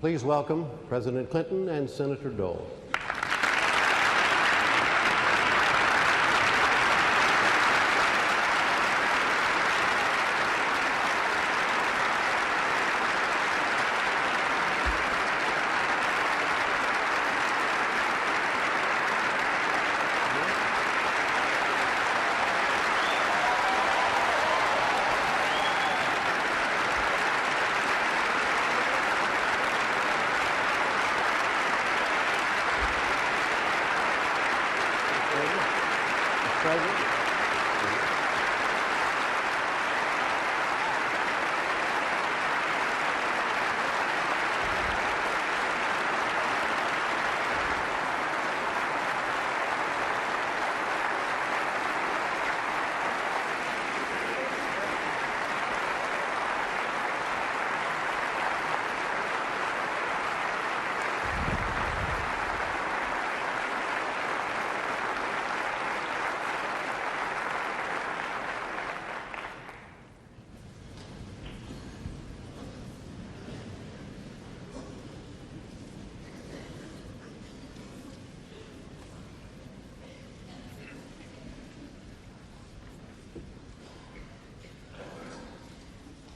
Please welcome President Clinton and Senator Dole.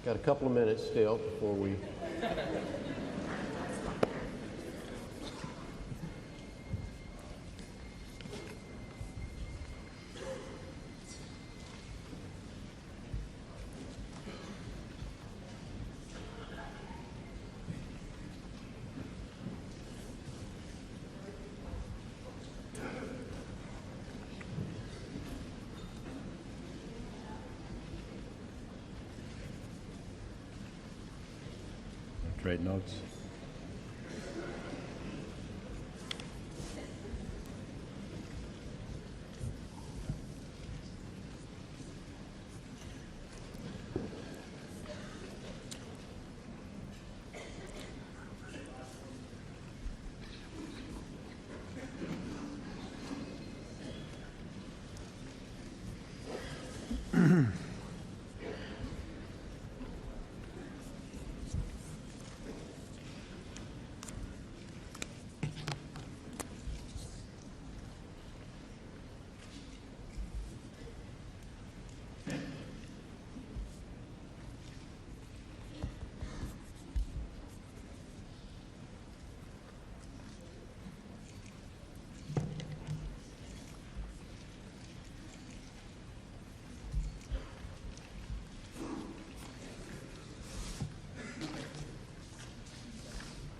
Got a couple of minutes still before we... Trade notes.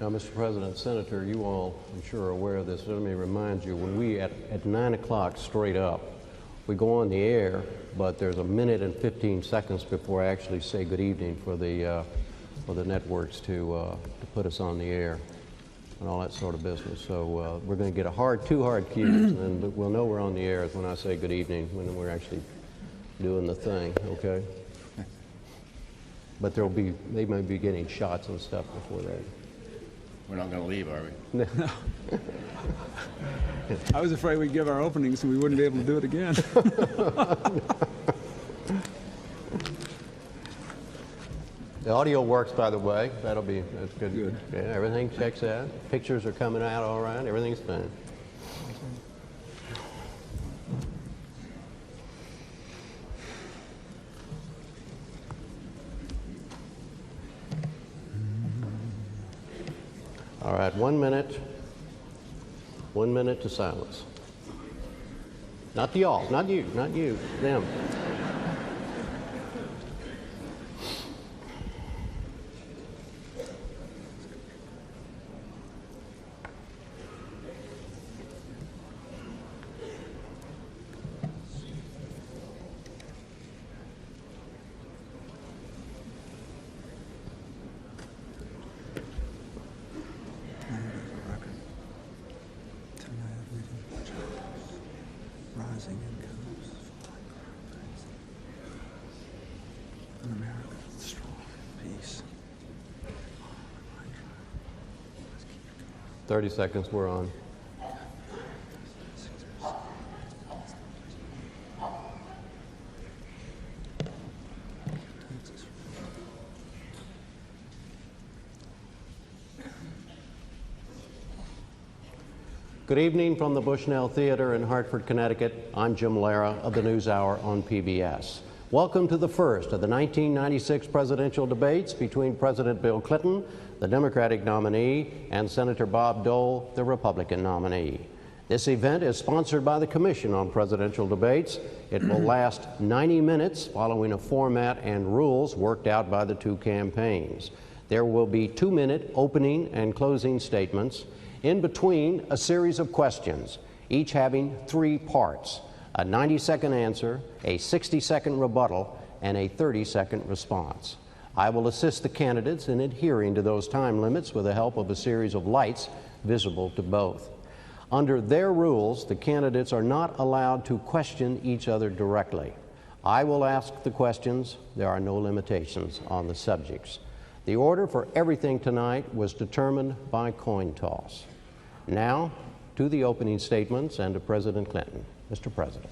Now, Mr. President, Senator, you all, I'm sure, are aware of this. Let me remind you, when we, at 9 o'clock straight up, we go on the air, but there's a minute and 15 seconds before I actually say good evening for the networks to put us on the air and all that sort of business. So we're going to get two hard cues, and then we'll know we're on the air when I say good evening, when we're actually doing the thing, okay? But they may be getting shots and stuff before that. We're not going to leave, are we? No. I was afraid we'd give our openings and we wouldn't be able to do it again. The audio works, by the way. That's good. Good. Yeah, everything checks out. Pictures are coming out all right. Everything's fine. All right, 1 minute. 1 minute to silence. Not the all, not you, them. Rising incomes, 30 seconds, we're on. Good evening from the Bushnell Theater in Hartford, Connecticut. I'm Jim Lehrer of the NewsHour on PBS. Welcome to the first of the 1996 presidential debates between President Bill Clinton, the Democratic nominee, and Senator Bob Dole, the Republican nominee. This event is sponsored by the Commission on Presidential Debates. It will last 90 minutes following a format and rules worked out by the two campaigns. There will be 2-minute opening and closing statements. In between, a series of questions, each having 3 parts: a 90-second answer, a 60-second rebuttal, and a 30-second response. I will assist the candidates in adhering to those time limits with the help of a series of lights visible to both. Under their rules, the candidates are not allowed to question each other directly. I will ask the questions. There are no limitations on the subjects. The order for everything tonight was determined by coin toss. Now, to the opening statements and to President Clinton. Mr. President.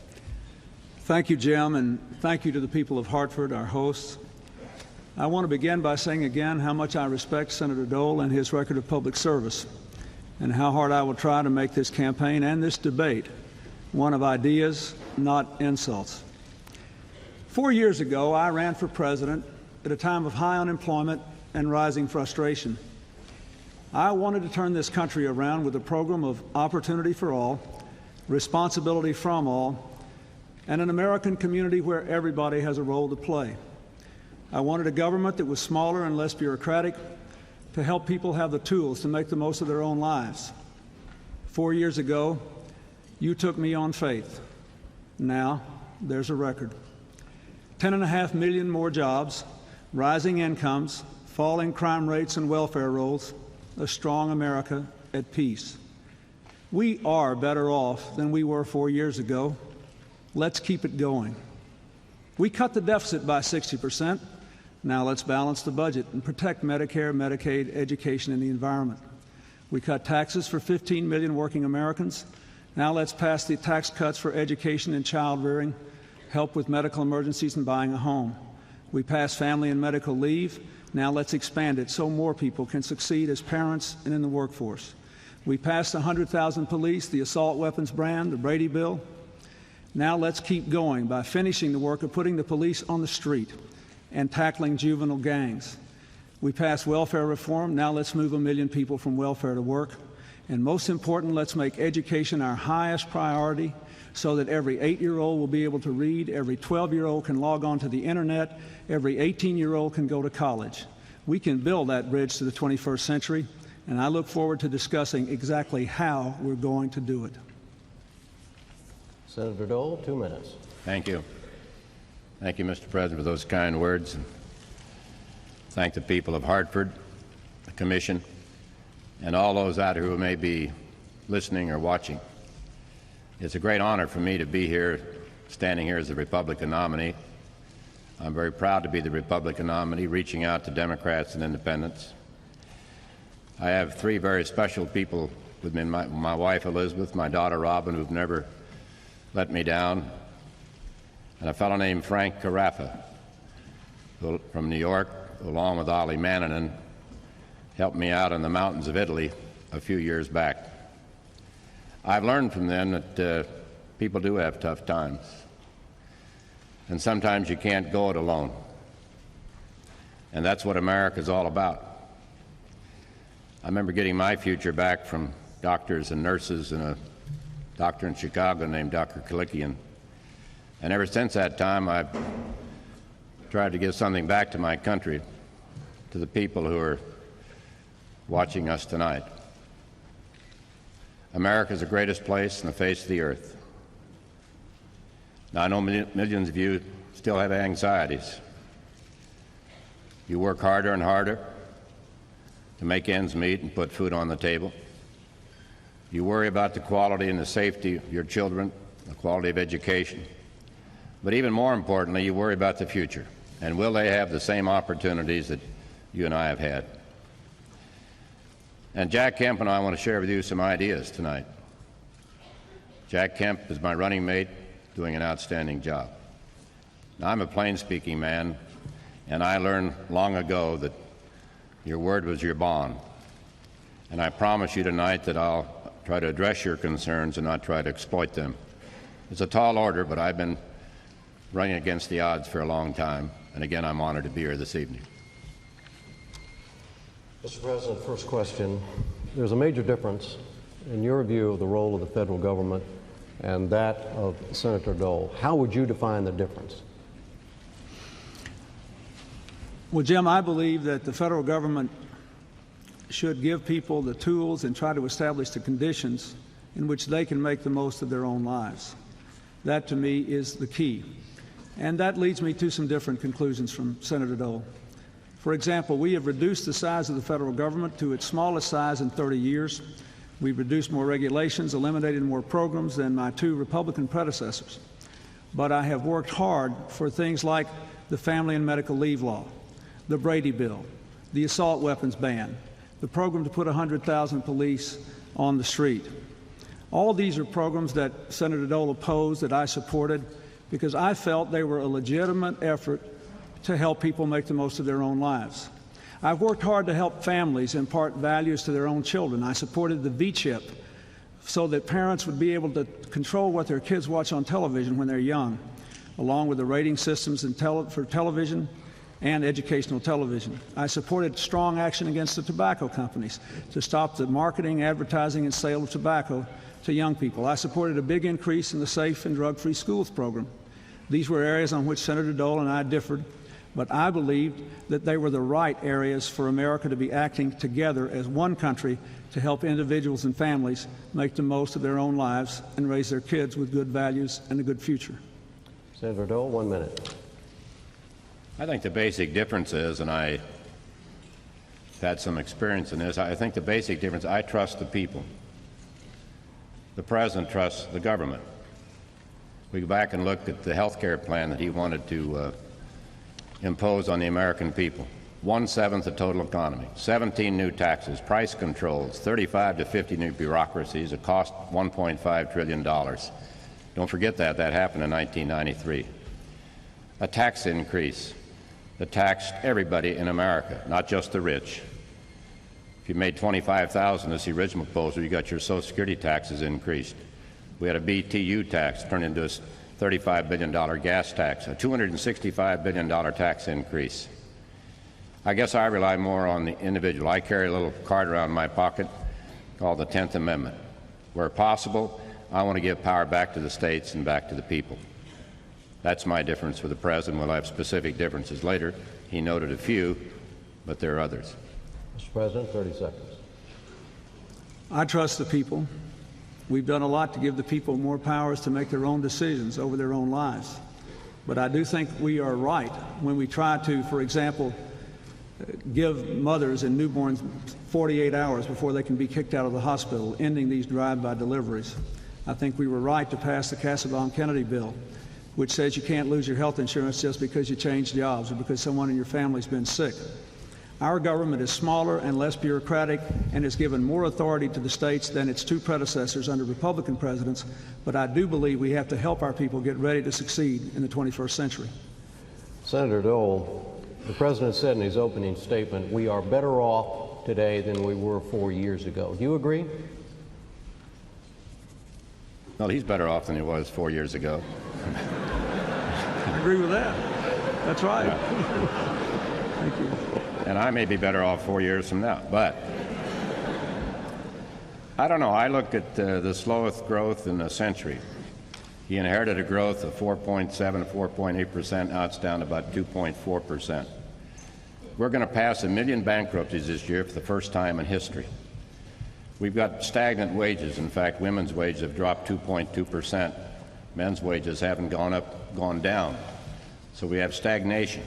Thank you, Jim, and thank you to the people of Hartford, our hosts. I want to begin by saying again how much I respect Senator Dole and his record of public service, and how hard I will try to make this campaign and this debate one of ideas, not insults. 4 years ago, I ran for president at a time of high unemployment and rising frustration. I wanted to turn this country around with a program of opportunity for all, responsibility from all, and an American community where everybody has a role to play. I wanted a government that was smaller and less bureaucratic to help people have the tools to make the most of their own lives. 4 years ago, you took me on faith. Now, there's a record. 10.5 million more jobs, rising incomes, falling crime rates and welfare rolls, a strong America at peace. We are better off than we were 4 years ago. Let's keep it going. We cut the deficit by 60%. Now let's balance the budget and protect Medicare, Medicaid, education, and the environment. We cut taxes for 15 million working Americans. Now let's pass the tax cuts for education and child rearing, help with medical emergencies and buying a home. We passed family and medical leave. Now let's expand it so more people can succeed as parents and in the workforce. We passed 100,000 police, the assault weapons ban, the Brady Bill. Now let's keep going by finishing the work of putting the police on the street and tackling juvenile gangs. We passed welfare reform. Now let's move 1 million people from welfare to work. And most important, let's make education our highest priority so that every 8-year-old will be able to read, every 12-year-old can log on to the internet, every 18-year-old can go to college. We can build that bridge to the 21st century, and I look forward to discussing exactly how we're going to do it. Senator Dole, 2 minutes. Thank you. Thank you, Mr. President, for those kind words. And thank the people of Hartford, the Commission, and all those out there who may be listening or watching. It's a great honor for me to be here, standing here as the Republican nominee. I'm very proud to be the Republican nominee, reaching out to Democrats and independents. I have 3 very special people with me, my wife Elizabeth, my daughter Robin, who've never let me down, and a fellow named Frank Carafa, who, from New York, along with Ollie Mannanen, helped me out in the mountains of Italy a few years back. I've learned from them that people do have tough times, and sometimes you can't go it alone. And that's what America's all about. I remember getting my future back from doctors and nurses and a doctor in Chicago named Dr. Kalikian. And ever since that time, I've tried to give something back to my country, to the people who are watching us tonight. America is the greatest place on the face of the earth. Now, I know millions of you still have anxieties. You work harder and harder to make ends meet and put food on the table. You worry about the quality and the safety of your children, the quality of education. But even more importantly, you worry about the future. And will they have the same opportunities that you and I have had? And Jack Kemp and I want to share with you some ideas tonight. Jack Kemp is my running mate, doing an outstanding job. Now, I'm a plain-speaking man, and I learned long ago that your word was your bond. And I promise you tonight that I'll try to address your concerns and not try to exploit them. It's a tall order, but I've been running against the odds for a long time, and again, I'm honored to be here this evening. Mr. President, first question. There's a major difference in your view of the role of the federal government and that of Senator Dole. How would you define the difference? Well, Jim, I believe that the federal government should give people the tools and try to establish the conditions in which they can make the most of their own lives. That, to me, is the key. And that leads me to some different conclusions from Senator Dole. For example, we have reduced the size of the federal government to its smallest size in 30 years. We've reduced more regulations, eliminated more programs than my two Republican predecessors. But I have worked hard for things like the family and medical leave law, the Brady bill, the assault weapons ban, the program to put 100,000 police on the street. All these are programs that Senator Dole opposed that I supported because I felt they were a legitimate effort to help people make the most of their own lives. I've worked hard to help families impart values to their own children. I supported the V-chip so that parents would be able to control what their kids watch on television when they're young, along with the rating systems for television and educational television. I supported strong action against the tobacco companies to stop the marketing, advertising, and sale of tobacco to young people. I supported a big increase in the Safe and Drug-Free Schools program. These were areas on which Senator Dole and I differed, but I believed that they were the right areas for America to be acting together as one country to help individuals and families make the most of their own lives and raise their kids with good values and a good future. Senator Dole, 1 minute. I think the basic difference is, and I've had some experience in this, I think the basic difference, I trust the people. The President trusts the government. We go back and look at the health care plan that he wanted to impose on the American people. 1/7 the total economy, 17 new taxes, price controls, 35 to 50 new bureaucracies, a cost $1.5 trillion. Don't forget that. That happened in 1993. A tax increase that taxed everybody in America, not just the rich. If you made $25,000 as the original proposal, you got your Social Security taxes increased. We had a BTU tax turned into a $35 billion gas tax, a $265 billion tax increase. I guess I rely more on the individual. I carry a little card around in my pocket called the 10th Amendment. Where possible, I want to give power back to the states and back to the people. That's my difference with the President. We'll have specific differences later. He noted a few, but there are others. Mr. President, 30 seconds. I trust the people. We've done a lot to give the people more powers to make their own decisions over their own lives. But I do think we are right when we try to, for example, give mothers and newborns 48 hours before they can be kicked out of the hospital, ending these drive-by deliveries. I think we were right to pass the Casabon-Kennedy bill, which says you can't lose your health insurance just because you change jobs or because someone in your family's been sick. Our government is smaller and less bureaucratic and has given more authority to the states than its two predecessors under Republican presidents, but I do believe we have to help our people get ready to succeed in the 21st century. Senator Dole, the President said in his opening statement, we are better off today than we were 4 years ago. Do you agree? Well, he's better off than he was 4 years ago. I agree with that. That's right. Yeah. Thank you. And I may be better off 4 years from now, but I don't know. I look at the slowest growth in a century. He inherited a growth of 4.7, 4.8%. Now it's down to about 2.4%. We're going to pass 1 million bankruptcies this year for the first time in history. We've got stagnant wages. In fact, women's wages have dropped 2.2%. Men's wages haven't gone up, gone down. So we have stagnation.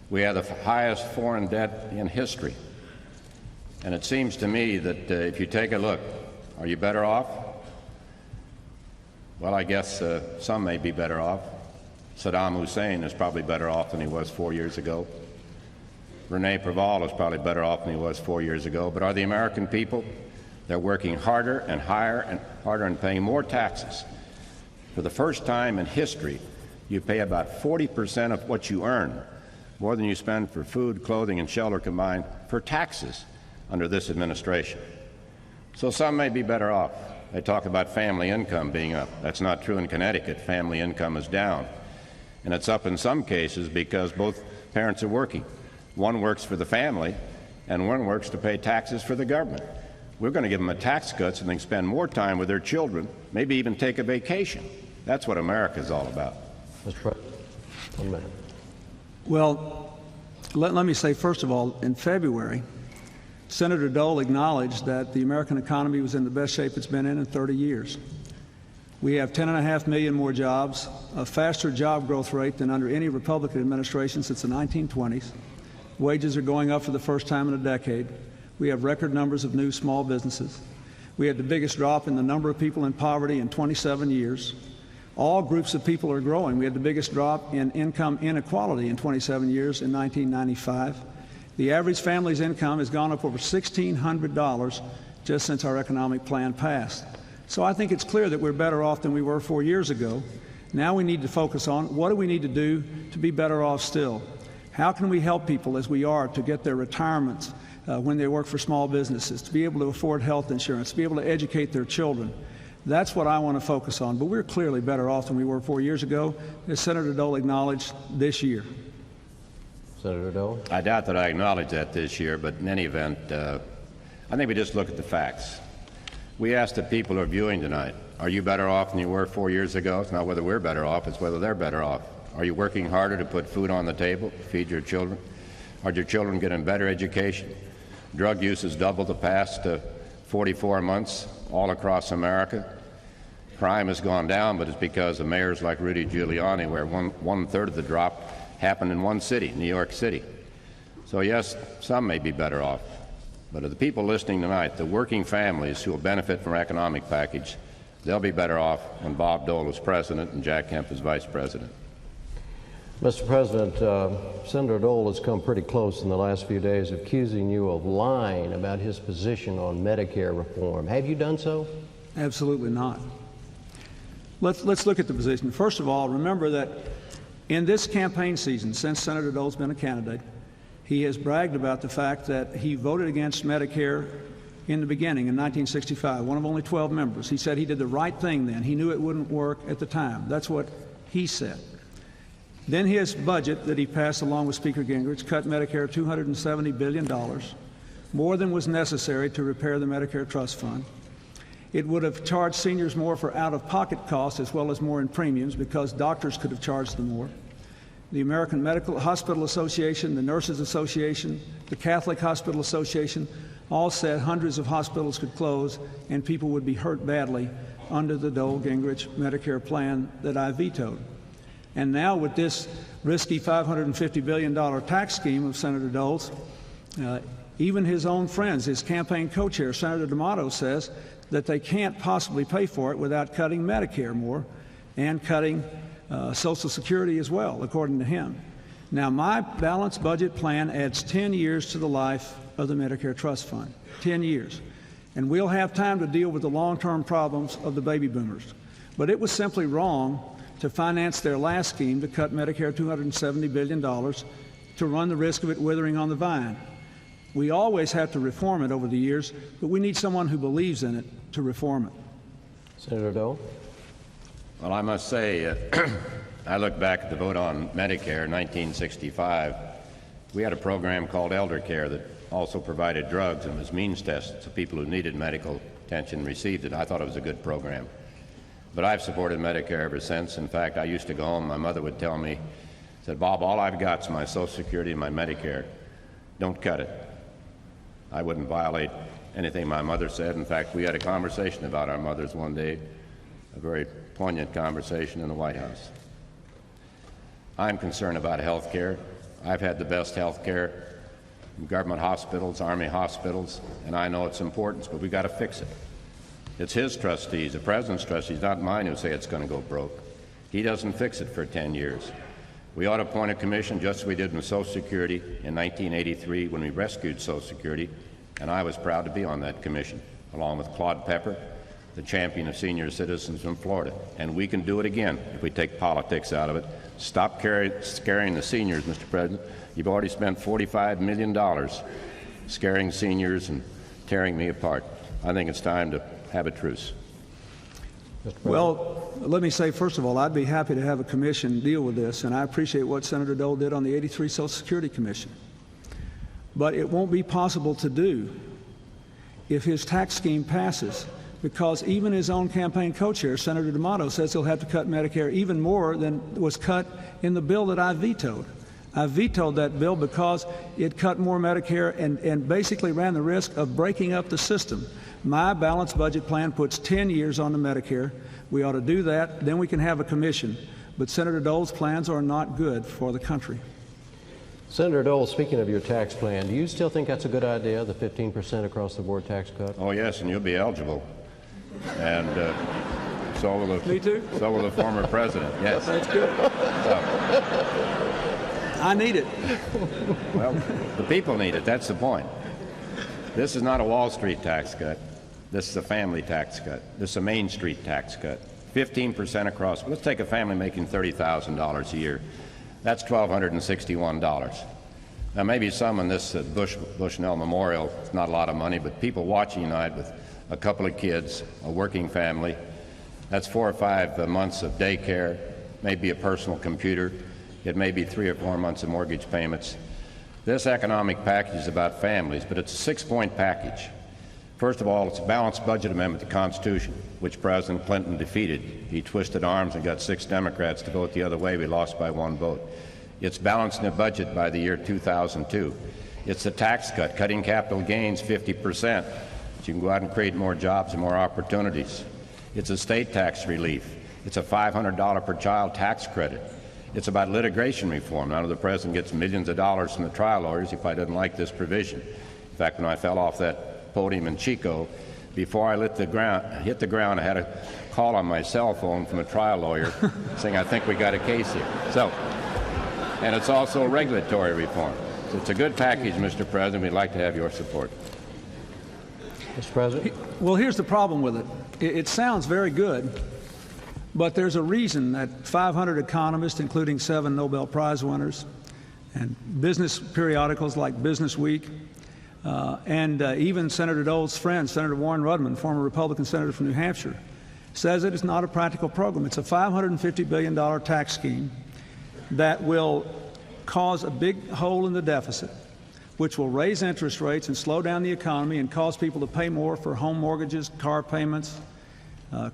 We have the highest foreign debt in history. And it seems to me that if you take a look, are you better off? Well, I guess some may be better off. Saddam Hussein is probably better off than he was 4 years ago. Rene Preval is probably better off than he was 4 years ago. But are the American people? They're working harder and higher and harder and paying more taxes. For the first time in history, you pay about 40% of what you earn, more than you spend for food, clothing, and shelter combined, for taxes under this administration. So some may be better off. They talk about family income being up. That's not true in Connecticut. Family income is down. And it's up in some cases because both parents are working. One works for the family, and one works to pay taxes for the government. We're going to give them a tax cut so they can spend more time with their children, maybe even take a vacation. That's what America is all about. Mr. President, 1 minute. Well, let me say, first of all, in February, Senator Dole acknowledged that the American economy was in the best shape it's been in 30 years. We have 10.5 million more jobs, a faster job growth rate than under any Republican administration since the 1920s. Wages are going up for the first time in a decade. We have record numbers of new small businesses. We had the biggest drop in the number of people in poverty in 27 years. All groups of people are growing. We had the biggest drop in income inequality in 27 years in 1995. The average family's income has gone up over $1,600 just since our economic plan passed. So I think it's clear that we're better off than we were 4 years ago. Now we need to focus on what do we need to do to be better off still. How can we help people as we are to get their retirements when they work for small businesses, to be able to afford health insurance, to be able to educate their children. That's what I want to focus on. But we're clearly better off than we were 4 years ago, as Senator Dole acknowledged this year. Senator Dole? I doubt that I acknowledge that this year, but in any event, I think we just look at the facts. We asked the people who are viewing tonight, are you better off than you were 4 years ago? It's not whether we're better off, it's whether they're better off. Are you working harder to put food on the table, feed your children? Are your children getting better education? Drug use has doubled the past 44 months all across America. Crime has gone down, but it's because of mayors like Rudy Giuliani, where one-third of the drop happened in one city, New York City. So yes, some may be better off. But of the people listening tonight, the working families who will benefit from our economic package, they'll be better off when Bob Dole is president and Jack Kemp is vice president. Mr. President, Senator Dole has come pretty close in the last few days accusing you of lying about his position on Medicare reform. Have you done so? Absolutely not. Let's look at the position. First of all, remember that in this campaign season, since Senator Dole's been a candidate, he has bragged about the fact that he voted against Medicare in the beginning in 1965, one of only 12 members. He said he did the right thing then. He knew it wouldn't work at the time. That's what he said. Then his budget that he passed along with Speaker Gingrich cut Medicare $270 billion, more than was necessary to repair the Medicare Trust Fund. It would have charged seniors more for out-of-pocket costs as well as more in premiums because doctors could have charged them more. The American Medical Hospital Association, the Nurses Association, the Catholic Hospital Association all said hundreds of hospitals could close and people would be hurt badly under the Dole-Gingrich Medicare plan that I vetoed. And now with this risky $550 billion tax scheme of Senator Dole's, even his own friends, his campaign co-chair, Senator D'Amato, says that they can't possibly pay for it without cutting Medicare more and cutting Social Security as well, according to him. Now, my balanced budget plan adds 10 years to the life of the Medicare Trust Fund, 10 years. And we'll have time to deal with the long-term problems of the baby boomers. But it was simply wrong to finance their last scheme to cut Medicare $270 billion to run the risk of it withering on the vine. We always have to reform it over the years, but we need someone who believes in it to reform it. Senator Dole? Well, I must say, I look back at the vote on Medicare in 1965. We had a program called Elder Care that also provided drugs and was means tested, so people who needed medical attention received it. I thought it was a good program. But I've supported Medicare ever since. In fact, I used to go home, my mother would tell me, said, Bob, all I've got is my Social Security and my Medicare. Don't cut it. I wouldn't violate anything my mother said. In fact, we had a conversation about our mothers one day, a very poignant conversation in the White House. I'm concerned about health care. I've had the best health care in government hospitals, Army hospitals, and I know its importance, but we've got to fix it. It's his trustees, the president's trustees, not mine, who say it's going to go broke. He doesn't fix it for 10 years. We ought to appoint a commission just as we did with Social Security in 1983 when we rescued Social Security, and I was proud to be on that commission, along with Claude Pepper, the champion of senior citizens from Florida. And we can do it again if we take politics out of it. Stop scaring the seniors, Mr. President. You've already spent $45 million scaring seniors and tearing me apart. I think it's time to have a truce. Well, let me say, first of all, I'd be happy to have a commission deal with this, and I appreciate what Senator Dole did on the '83 Social Security Commission. But it won't be possible to do if his tax scheme passes, because even his own campaign co-chair, Senator D'Amato, says he'll have to cut Medicare even more than was cut in the bill that I vetoed. I vetoed that bill because it cut more Medicare and basically ran the risk of breaking up the system. My balanced budget plan puts 10 years on the Medicare. We ought to do that. Then we can have a commission. But Senator Dole's plans are not good for the country. Senator Dole, speaking of your tax plan, do you still think that's a good idea, the 15% across the board tax cut? Oh, yes, and you'll be eligible. And so will the, Me too? So will the former president. Yes. That's good. I need it. Well, the people need it. That's the point. This is not a Wall Street tax cut. This is a family tax cut. This is a Main Street tax cut. 15% across. Let's take a family making $30,000 a year. That's $1,261. Now, maybe some in this Bushnell Memorial, it's not a lot of money, but people watching tonight with a couple of kids, a working family, that's 4 or 5 months of daycare, maybe a personal computer. It may be 3 or 4 months of mortgage payments. This economic package is about families, but it's a 6-point package. First of all, it's a balanced budget amendment to the Constitution, which President Clinton defeated. He twisted arms and got 6 Democrats to vote the other way. We lost by 1 vote. It's balancing the budget by the year 2002. It's a tax cut, cutting capital gains 50%. So you can go out and create more jobs and more opportunities. It's a state tax relief. It's a $500 per child tax credit. It's about litigation reform. Now the president gets millions of dollars from the trial lawyers if I didn't like this provision. In fact, when I fell off that podium in Chico, before I hit the ground, I had a call on my cell phone from a trial lawyer saying, I think we got a case here. So, and it's also regulatory reform. So it's a good package, Mr. President. We'd like to have your support. Mr. President? Well, here's the problem with it. It sounds very good, but there's a reason that 500 economists, including 7 Nobel Prize winners, and business periodicals like Business Week, and even Senator Dole's friend, Senator Warren Rudman, former Republican senator from New Hampshire, says that it's not a practical program. It's a $550 billion tax scheme that will cause a big hole in the deficit, which will raise interest rates and slow down the economy and cause people to pay more for home mortgages, car payments,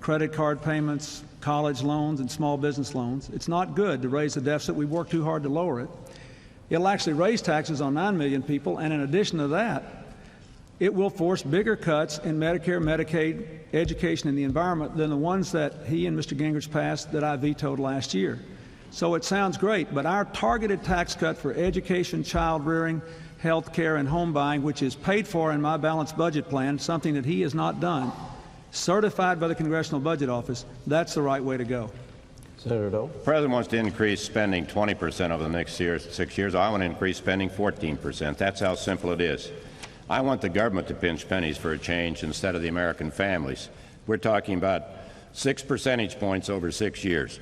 credit card payments, college loans, and small business loans. It's not good to raise the deficit. We've worked too hard to lower it. It'll actually raise taxes on 9 million people, and in addition to that, it will force bigger cuts in Medicare, Medicaid, education, and the environment than the ones that he and Mr. Gingrich passed that I vetoed last year. So it sounds great, but our targeted tax cut for education, child rearing, health care, and home buying, which is paid for in my balanced budget plan, something that he has not done, certified by the Congressional Budget Office, that's the right way to go. Senator Dole? The President wants to increase spending 20% over the next 6 years. I want to increase spending 14%. That's how simple it is. I want the government to pinch pennies for a change instead of the American families. We're talking about 6 percentage points over 6 years.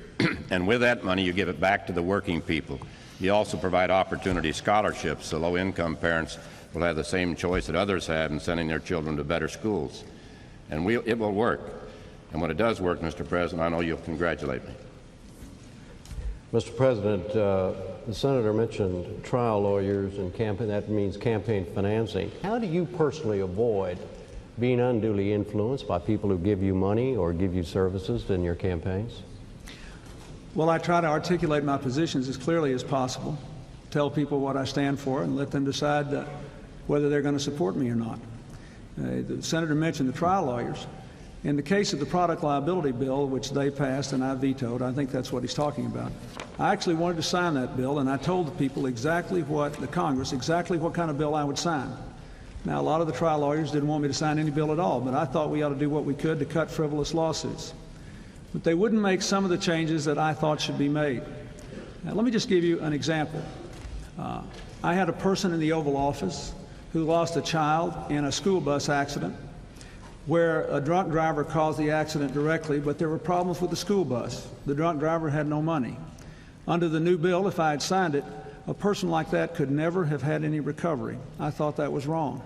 And with that money, you give it back to the working people. You also provide opportunity scholarships so low-income parents will have the same choice that others have in sending their children to better schools. And it will work. And when it does work, Mr. President, I know you'll congratulate me. Mr. President, the Senator mentioned trial lawyers and campaign. That means campaign financing. How do you personally avoid being unduly influenced by people who give you money or give you services in your campaigns? Well, I try to articulate my positions as clearly as possible, tell people what I stand for, and let them decide whether they're going to support me or not. The Senator mentioned the trial lawyers. In the case of the product liability bill, which they passed and I vetoed, I think that's what he's talking about. I actually wanted to sign that bill, and I told the people the Congress, exactly what kind of bill I would sign. Now, a lot of the trial lawyers didn't want me to sign any bill at all, but I thought we ought to do what we could to cut frivolous lawsuits. But they wouldn't make some of the changes that I thought should be made. Now, let me just give you an example. I had a person in the Oval Office who lost a child in a school bus accident where a drunk driver caused the accident directly, but there were problems with the school bus. The drunk driver had no money. Under the new bill, if I had signed it, a person like that could never have had any recovery. I thought that was wrong.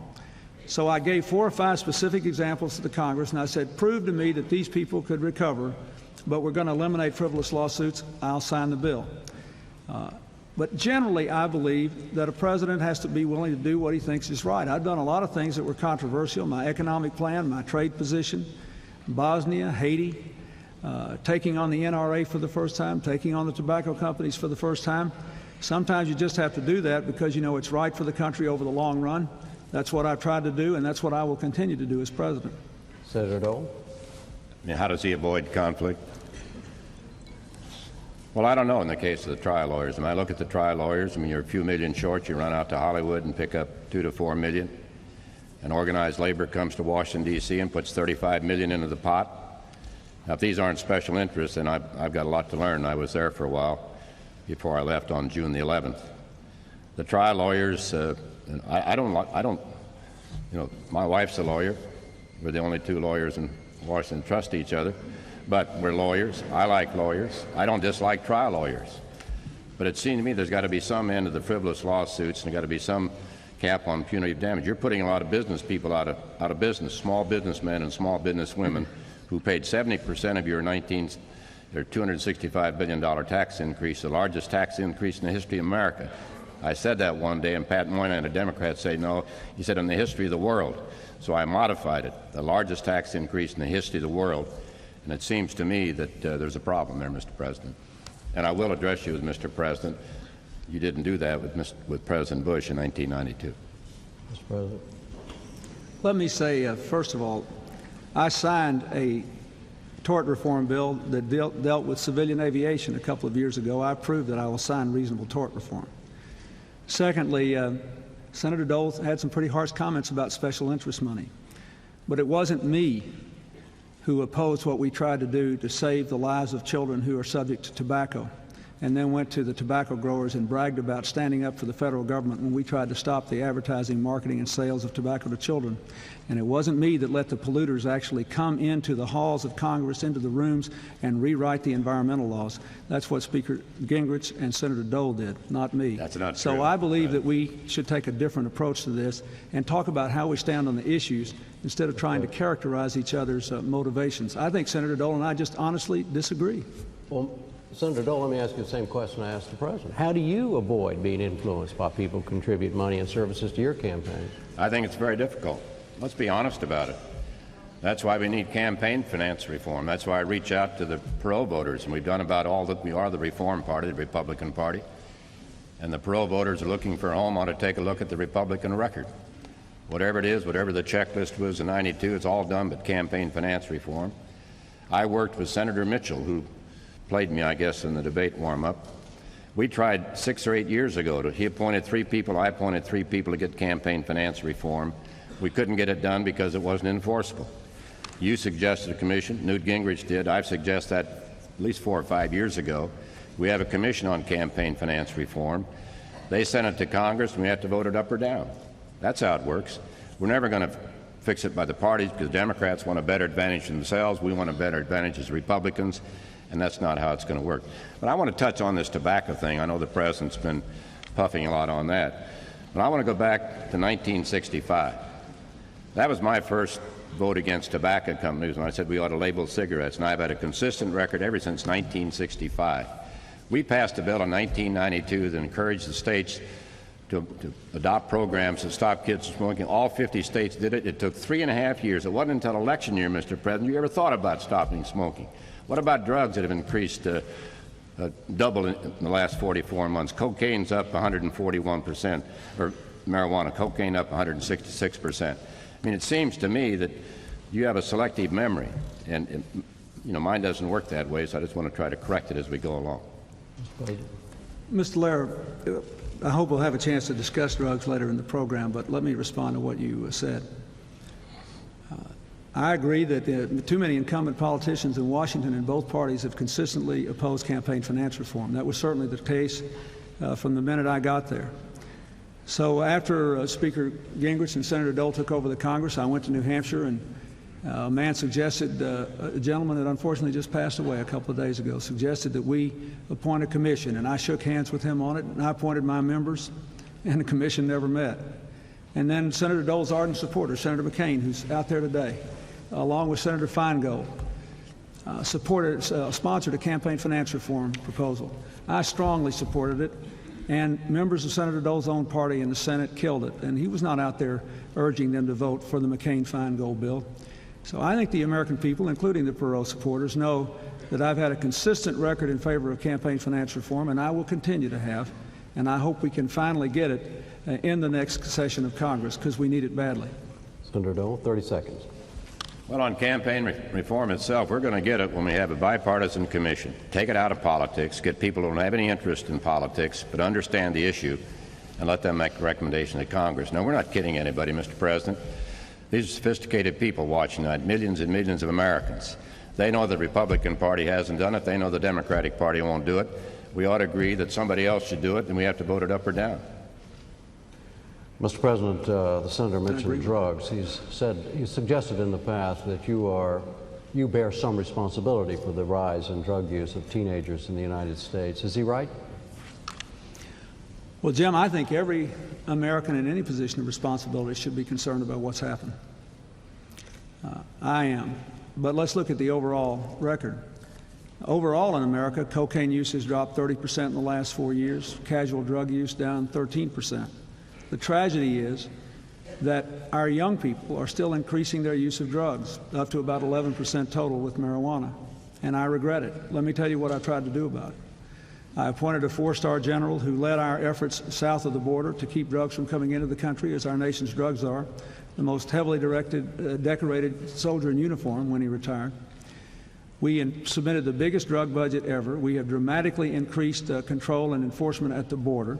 So I gave 4 or 5 specific examples to the Congress, and I said, prove to me that these people could recover, but we're going to eliminate frivolous lawsuits. I'll sign the bill. But generally, I believe that a president has to be willing to do what he thinks is right. I've done a lot of things that were controversial: my economic plan, my trade position, Bosnia, Haiti, taking on the NRA for the first time, taking on the tobacco companies for the first time. Sometimes you just have to do that because you know it's right for the country over the long run. That's what I've tried to do, and that's what I will continue to do as president. Senator Dole? I mean, how does he avoid conflict? Well, I don't know in the case of the trial lawyers. When I look at the trial lawyers, I mean, you're a few million short. You run out to Hollywood and pick up 2 to 4 million. And organized labor comes to Washington, D.C. and puts 35 million into the pot. Now, if these aren't special interests, then I've got a lot to learn. I was there for a while before I left on June the 11th. The trial lawyers, I don't, you know, my wife's a lawyer. We're the only 2 lawyers in Washington trust each other. But we're lawyers. I like lawyers. I don't dislike trial lawyers. But it seemed to me there's got to be some end to the frivolous lawsuits, and there's got to be some cap on punitive damage. You're putting a lot of business people out of business, small businessmen and small business women who paid 70% of your their $265 billion tax increase, the largest tax increase in the history of America. I said that one day, and Pat Moynihan, a Democrat, said no. He said in the history of the world. So I modified it, the largest tax increase in the history of the world. And it seems to me that there's a problem there, Mr. President. And I will address you as Mr. President. You didn't do that with President Bush in 1992. Mr. President? Let me say, first of all, I signed a tort reform bill that dealt with civilian aviation a couple of years ago. I proved that I will sign reasonable tort reform. Secondly, Senator Dole had some pretty harsh comments about special interest money. But it wasn't me who opposed what we tried to do to save the lives of children who are subject to tobacco, and then went to the tobacco growers and bragged about standing up for the federal government when we tried to stop the advertising, marketing, and sales of tobacco to children. And it wasn't me that let the polluters actually come into the halls of Congress, into the rooms, and rewrite the environmental laws. That's what Speaker Gingrich and Senator Dole did, not me. That's not true. So I believe that we should take a different approach to this and talk about how we stand on the issues instead of trying to characterize each other's motivations. I think Senator Dole and I just honestly disagree. Well, Senator Dole, let me ask you the same question I asked the President. How do you avoid being influenced by people who contribute money and services to your campaigns? I think it's very difficult. Let's be honest about it. That's why we need campaign finance reform. That's why I reach out to the pro voters, and we've done about all that. We are the Reform Party, the Republican Party, and the pro voters are looking for a home ought to take a look at the Republican record. Whatever it is, whatever the checklist was in '92, it's all done but campaign finance reform. I worked with Senator Mitchell, who played me, I guess, in the debate warm-up. We tried 6 or 8 years ago. He appointed 3 people, I appointed 3 people to get campaign finance reform. We couldn't get it done because it wasn't enforceable. You suggested a commission. Newt Gingrich did. I've suggested that at least 4 or 5 years ago. We have a commission on campaign finance reform. They sent it to Congress, and we have to vote it up or down. That's how it works. We're never going to fix it by the parties because Democrats want a better advantage for themselves. We want a better advantage as Republicans. And that's not how it's going to work. But I want to touch on this tobacco thing. I know the President's been puffing a lot on that. But I want to go back to 1965. That was my first vote against tobacco companies when I said we ought to label cigarettes. And I've had a consistent record ever since 1965. We passed a bill in 1992 that encouraged the states to adopt programs to stop kids from smoking. All 50 states did it. It took 3.5 years. It wasn't until election year, Mr. President, you ever thought about stopping smoking. What about drugs that have increased double in the last 44 months? Cocaine's up 141%, or marijuana, cocaine up 166%. I mean, it seems to me that you have a selective memory, and you know, mine doesn't work that way, so I just want to try to correct it as we go along. Mr. Lehrer, I hope we'll have a chance to discuss drugs later in the program, but let me respond to what you said. I agree that too many incumbent politicians in Washington in both parties have consistently opposed campaign finance reform. That was certainly the case from the minute I got there. So after Speaker Gingrich and Senator Dole took over the Congress, I went to New Hampshire, and a man suggested, a gentleman that unfortunately just passed away a couple of days ago, suggested that we appoint a commission, and I shook hands with him on it, and I appointed my members, and the commission never met. And then Senator Dole's ardent supporter, Senator McCain, who's out there today, along with Senator Feingold, sponsored a campaign finance reform proposal. I strongly supported it, and members of Senator Dole's own party in the Senate killed it, and he was not out there urging them to vote for the McCain-Feingold bill. So I think the American people, including the Perot supporters, know that I've had a consistent record in favor of campaign finance reform, and I will continue to have, and I hope we can finally get it in the next session of Congress, because we need it badly. Senator Dole, 30 seconds. Well, on campaign reform itself, we're going to get it when we have a bipartisan commission. Take it out of politics, get people who don't have any interest in politics but understand the issue, and let them make a recommendation to Congress. No, we're not kidding anybody, Mr. President. These are sophisticated people watching that, millions and millions of Americans. They know the Republican Party hasn't done it. They know the Democratic Party won't do it. We ought to agree that somebody else should do it, and we have to vote it up or down. Mr. President, the senator mentioned drugs. He's suggested in the past that you bear some responsibility for the rise in drug use of teenagers in the United States. Is he right? Well, Jim, I think every American in any position of responsibility should be concerned about what's happened. I am. But let's look at the overall record. Overall in America, cocaine use has dropped 30% in the last 4 years, casual drug use down 13%. The tragedy is that our young people are still increasing their use of drugs, up to about 11% total with marijuana, and I regret it. Let me tell you what I've tried to do about it. I appointed a 4-star general who led our efforts south of the border to keep drugs from coming into the country as our nation's drug czar, the most heavily decorated soldier in uniform when he retired. We submitted the biggest drug budget ever. We have dramatically increased control and enforcement at the border.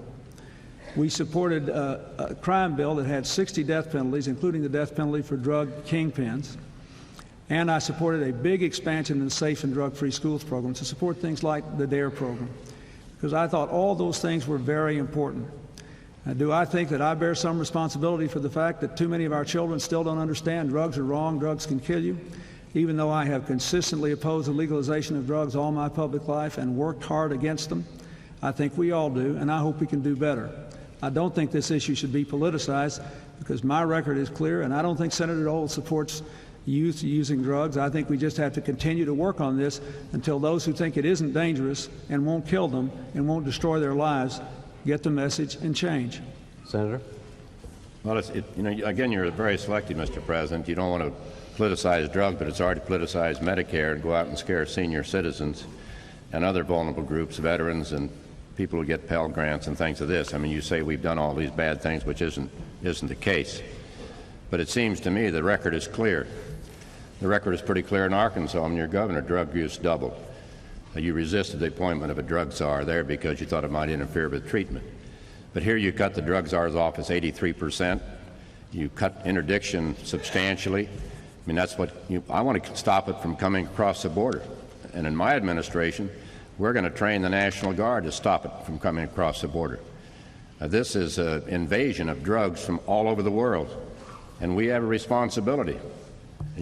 We supported a crime bill that had 60 death penalties, including the death penalty for drug kingpins. And I supported a big expansion in the Safe and Drug-Free Schools program to support things like the DARE program, because I thought all those things were very important. Do I think that I bear some responsibility for the fact that too many of our children still don't understand drugs are wrong, drugs can kill you? Even though I have consistently opposed the legalization of drugs all my public life and worked hard against them, I think we all do, and I hope we can do better. I don't think this issue should be politicized, because my record is clear, and I don't think Senator Dole supports youth using drugs. I think we just have to continue to work on this until those who think it isn't dangerous and won't kill them and won't destroy their lives get the message and change. Senator? Well, again, you're very selective, Mr. President. You don't want to politicize drugs, but it's already politicized Medicare and go out and scare senior citizens and other vulnerable groups, veterans and people who get Pell Grants and things of this. I mean, you say we've done all these bad things, which isn't the case. But it seems to me the record is clear. The record is pretty clear in Arkansas. When you're governor, drug use doubled. You resisted the appointment of a drug czar there because you thought it might interfere with treatment. But here you cut the drug czar's office 83%. You cut interdiction substantially. I mean, that's what I want to stop it from coming across the border. And in my administration, we're going to train the National Guard to stop it from coming across the border. This is an invasion of drugs from all over the world, and we have a responsibility.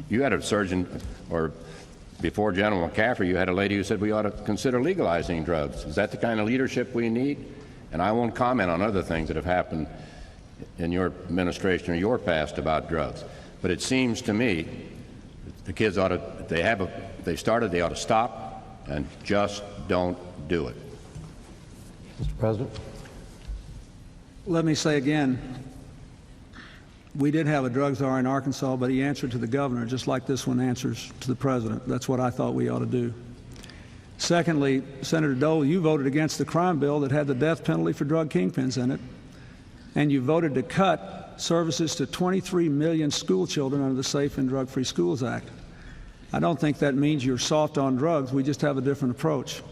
You had a surgeon, or before General McCaffrey, you had a lady who said we ought to consider legalizing drugs. Is that the kind of leadership we need? And I won't comment on other things that have happened in your administration or your past about drugs. But it seems to me the kids ought to, they started, they ought to stop and just don't do it. Mr. President? Let me say again, we did have a drug czar in Arkansas, but he answered to the governor, just like this one answers to the president. That's what I thought we ought to do. Secondly, Senator Dole, you voted against the crime bill that had the death penalty for drug kingpins in it, and you voted to cut services to 23 million school children under the Safe and Drug-Free Schools Act. I don't think that means you're soft on drugs. We just have a different approach.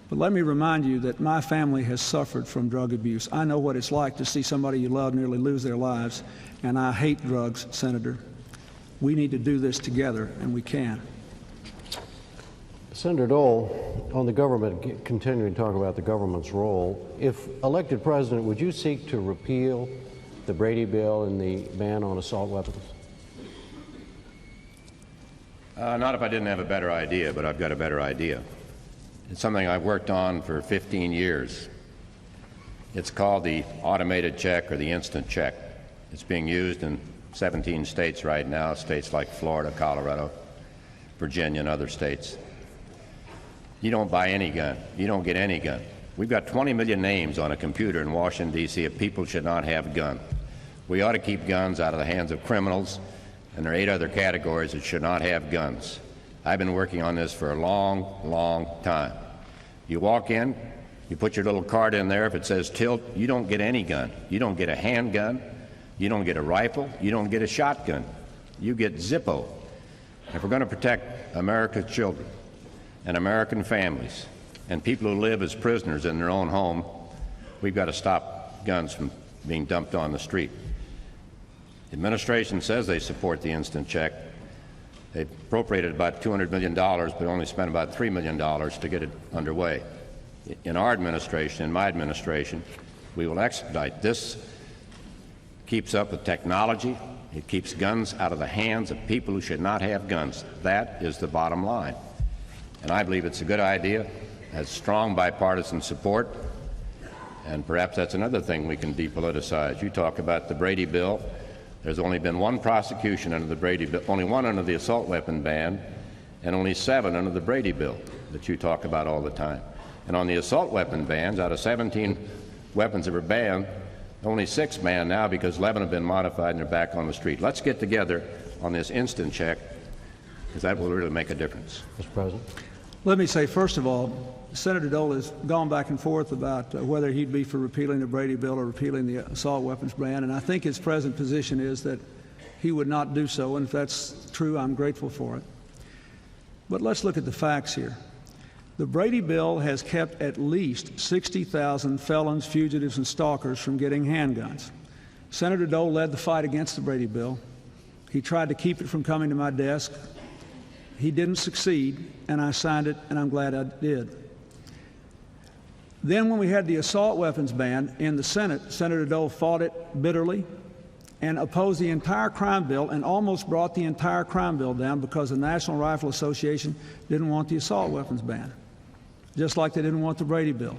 But let me remind you that my family has suffered from drug abuse. I know what it's like to see somebody you love nearly lose their lives, and I hate drugs, Senator. We need to do this together, and we can. Senator Dole, on the government, continuing to talk about the government's role, if elected president, would you seek to repeal the Brady bill and the ban on assault weapons? Not if I didn't have a better idea, but I've got a better idea. It's something I've worked on for 15 years. It's called the automated check or the instant check. It's being used in 17 states right now, states like Florida, Colorado, Virginia, and other states. You don't buy any gun. You don't get any gun. We've got 20 million names on a computer in Washington, D.C. of people should not have guns. We ought to keep guns out of the hands of criminals, and there are 8 other categories that should not have guns. I've been working on this for a long, long time. You walk in, you put your little card in there. If it says tilt, you don't get any gun. You don't get a handgun. You don't get a rifle. You don't get a shotgun. You get Zippo. If we're going to protect America's children and American families and people who live as prisoners in their own home, we've got to stop guns from being dumped on the street. The administration says they support the instant check. They've appropriated about $200 million, but only spent about $3 million to get it underway. In our administration, in my administration, we will expedite this. Keeps up with technology. It keeps guns out of the hands of people who should not have guns. That is the bottom line. And I believe it's a good idea, has strong bipartisan support, and perhaps that's another thing we can depoliticize. You talk about the Brady bill. There's only been 1 prosecution under the Brady bill, only 1 under the assault weapon ban, and only 7 under the Brady bill that you talk about all the time. And on the assault weapon bans, out of 17 weapons that were banned, only 6 banned now because 11 have been modified and they're back on the street. Let's get together on this instant check, because that will really make a difference. Mr. President. Let me say, first of all, Senator Dole has gone back and forth about whether he'd be for repealing the Brady bill or repealing the assault weapons ban, and I think his present position is that he would not do so, and if that's true, I'm grateful for it. But let's look at the facts here. The Brady bill has kept at least 60,000 felons, fugitives, and stalkers from getting handguns. Senator Dole led the fight against the Brady bill. He tried to keep it from coming to my desk. He didn't succeed, and I signed it, and I'm glad I did. Then when we had the assault weapons ban in the Senate, Senator Dole fought it bitterly and opposed the entire crime bill and almost brought the entire crime bill down because the National Rifle Association didn't want the assault weapons ban, just like they didn't want the Brady bill.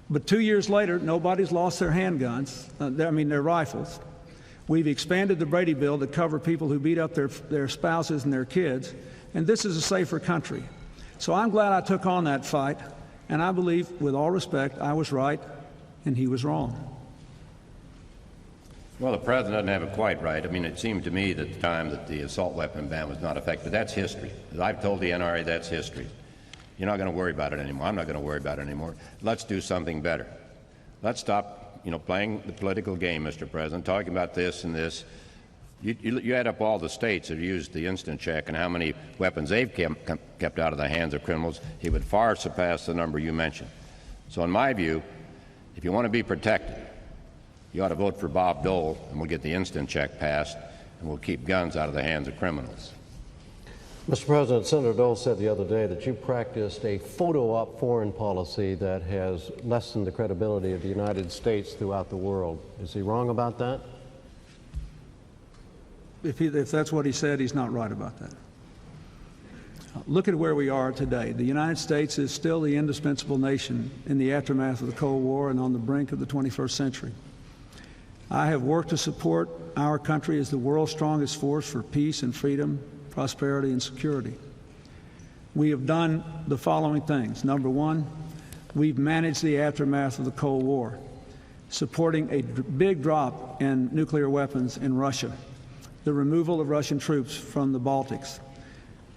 But 2 years later, nobody's lost their handguns, their rifles. We've expanded the Brady bill to cover people who beat up their spouses and their kids, and this is a safer country. So I'm glad I took on that fight, and I believe, with all respect, I was right and he was wrong. Well, the President doesn't have it quite right. I mean, it seemed to me that the time that the assault weapon ban was not effective, that's history. As I've told the NRA, that's history. You're not going to worry about it anymore. I'm not going to worry about it anymore. Let's do something better. Let's stop, playing the political game, Mr. President, talking about this and this. You add up all the states that have used the instant check and how many weapons they've kept out of the hands of criminals, it would far surpass the number you mentioned. So in my view, if you want to be protected, you ought to vote for Bob Dole, and we'll get the instant check passed, and we'll keep guns out of the hands of criminals. Mr. President, Senator Dole said the other day that you practiced a photo-op foreign policy that has lessened the credibility of the United States throughout the world. Is he wrong about that? If that's what he said, he's not right about that. Look at where we are today. The United States is still the indispensable nation in the aftermath of the Cold War and on the brink of the 21st century. I have worked to support our country as the world's strongest force for peace and freedom, prosperity and security. We have done the following things. Number one, we've managed the aftermath of the Cold War, supporting a big drop in nuclear weapons in Russia, the removal of Russian troops from the Baltics,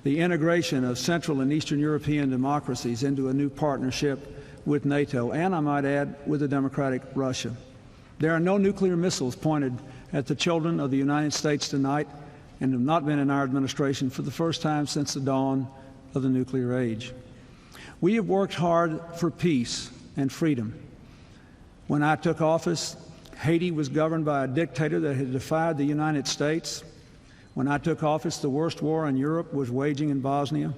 the integration of Central and Eastern European democracies into a new partnership with NATO, and I might add, with a democratic Russia. There are no nuclear missiles pointed at the children of the United States tonight and have not been in our administration for the first time since the dawn of the nuclear age. We have worked hard for peace and freedom. When I took office, Haiti was governed by a dictator that had defied the United States. When I took office, the worst war in Europe was waging in Bosnia.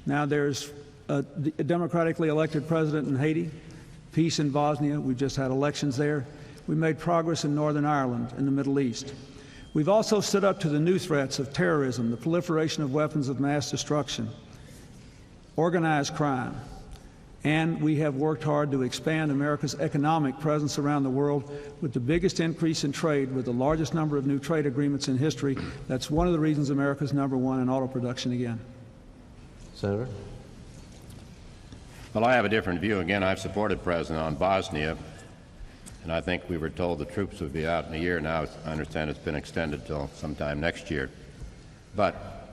Now there's a democratically elected president in Haiti, peace in Bosnia. We've just had elections there. We made progress in Northern Ireland and the Middle East. We've also stood up to the new threats of terrorism, the proliferation of weapons of mass destruction, organized crime, And we have worked hard to expand America's economic presence around the world with the biggest increase in trade, with the largest number of new trade agreements in history. That's one of the reasons America's #1 in auto production again. Senator? Well, I have a different view. Again, I've supported President on Bosnia, and I think we were told the troops would be out in a year. Now I understand it's been extended till sometime next year. But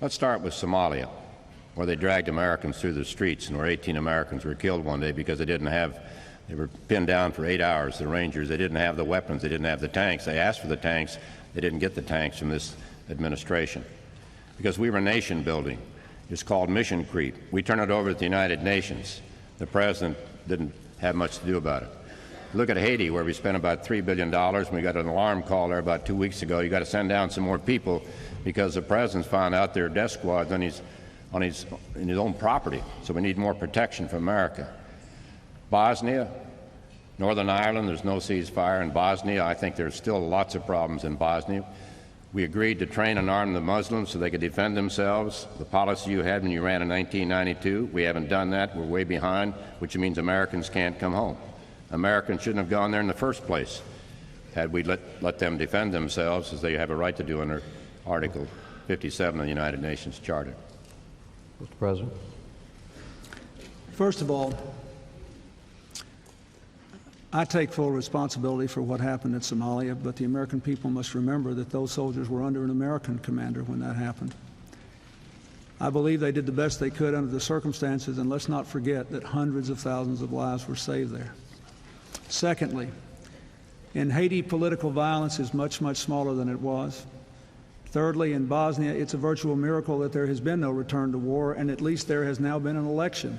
let's start with Somalia, where they dragged Americans through the streets and where 18 Americans were killed one day because they were pinned down for 8 hours, the Rangers. They didn't have the weapons. They didn't have the tanks. They asked for the tanks. They didn't get the tanks from this administration because we were nation building. It's called mission creep. We turn it over to the United Nations. The president didn't have much to do about it. Look at Haiti, where we spent about $3 billion, and we got an alarm call there about 2 weeks ago. You got to send down some more people because the president's found out there are death squads in his own property. So we need more protection from America. Bosnia, Northern Ireland, there's no ceasefire in Bosnia. I think there's still lots of problems in Bosnia. We agreed to train and arm the Muslims so they could defend themselves. The policy you had when you ran in 1992, we haven't done that. We're way behind, which means Americans can't come home. Americans shouldn't have gone there in the first place had we let them defend themselves, as they have a right to do under Article 57 of the United Nations Charter. Mr. President? First of all, I take full responsibility for what happened in Somalia, but the American people must remember that those soldiers were under an American commander when that happened. I believe they did the best they could under the circumstances, and let's not forget that hundreds of thousands of lives were saved there. Secondly, in Haiti, political violence is much, much smaller than it was. Thirdly, in Bosnia, it's a virtual miracle that there has been no return to war, and at least there has now been an election,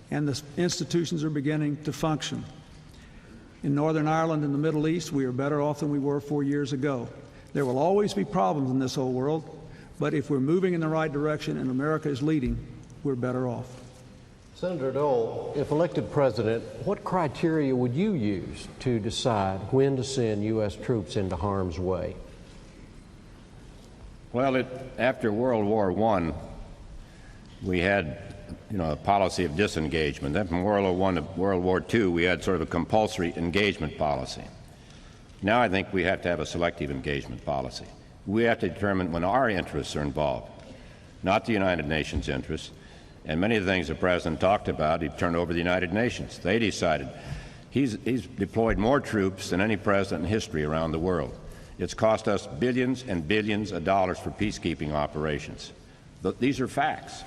and the institutions are beginning to function. In Northern Ireland and the Middle East, we are better off than we were 4 years ago. There will always be problems in this whole world, but if we're moving in the right direction and America is leading, we're better off. Senator Dole, if elected president, what criteria would you use to decide when to send U.S. troops into harm's way? Well, after World War I, we had a policy of disengagement. Then from World War I to World War II, we had sort of a compulsory engagement policy. Now I think we have to have a selective engagement policy. We have to determine when our interests are involved, not the United Nations interests. And many of the things the President talked about, he turned over to the United Nations. They decided. He's deployed more troops than any president in history around the world. It's cost us billions and billions of dollars for peacekeeping operations. These are facts.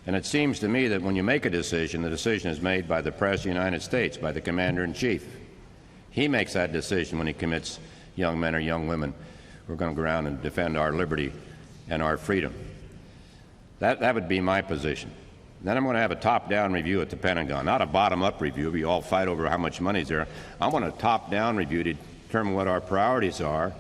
And it seems to me that when you make a decision, the decision is made by the President of the United States, by the Commander-in-Chief. He makes that decision when he commits young men or young women who are going to go around and defend our liberty and our freedom. That would be my position. Then I'm going to have a top-down review at the Pentagon, not a bottom-up review where you all fight over how much money is there. I want a top-down review to determine what our priorities are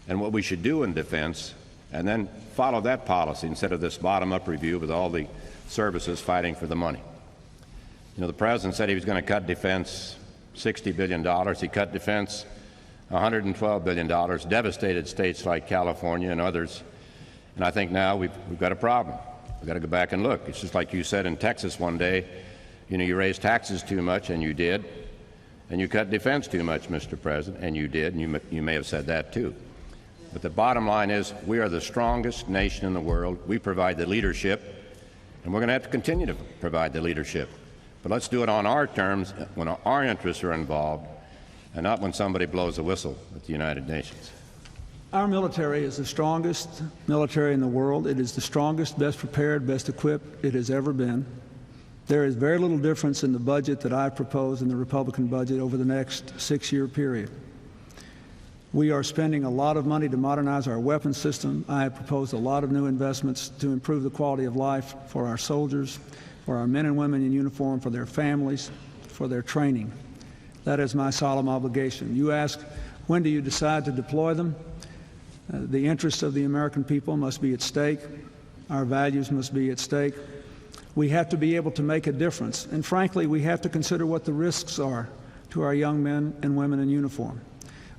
and what we should do in defense, and then follow that policy instead of this bottom-up review with all the services fighting for the money. The President said he was going to cut defense $60 billion. He cut defense $112 billion, devastated states like California and others. And I think now we've got a problem. We've got to go back and look. It's just like you said in Texas one day, you raised taxes too much, and you did, and you cut defense too much, Mr. President, and you did, and you may have said that too. But the bottom line is we are the strongest nation in the world. We provide the leadership, and we're going to have to continue to provide the leadership. But let's do it on our terms when our interests are involved, and not when somebody blows a whistle at the United Nations. Our military is the strongest military in the world. It is the strongest, best prepared, best equipped it has ever been. There is very little difference in the budget that I propose in the Republican budget over the next 6-year period. We are spending a lot of money to modernize our weapons system. I have proposed a lot of new investments to improve the quality of life for our soldiers, for our men and women in uniform, for their families, for their training. That is my solemn obligation. You ask, when do you decide to deploy them? The interests of the American people must be at stake. Our values must be at stake. We have to be able to make a difference. And frankly, we have to consider what the risks are to our young men and women in uniform.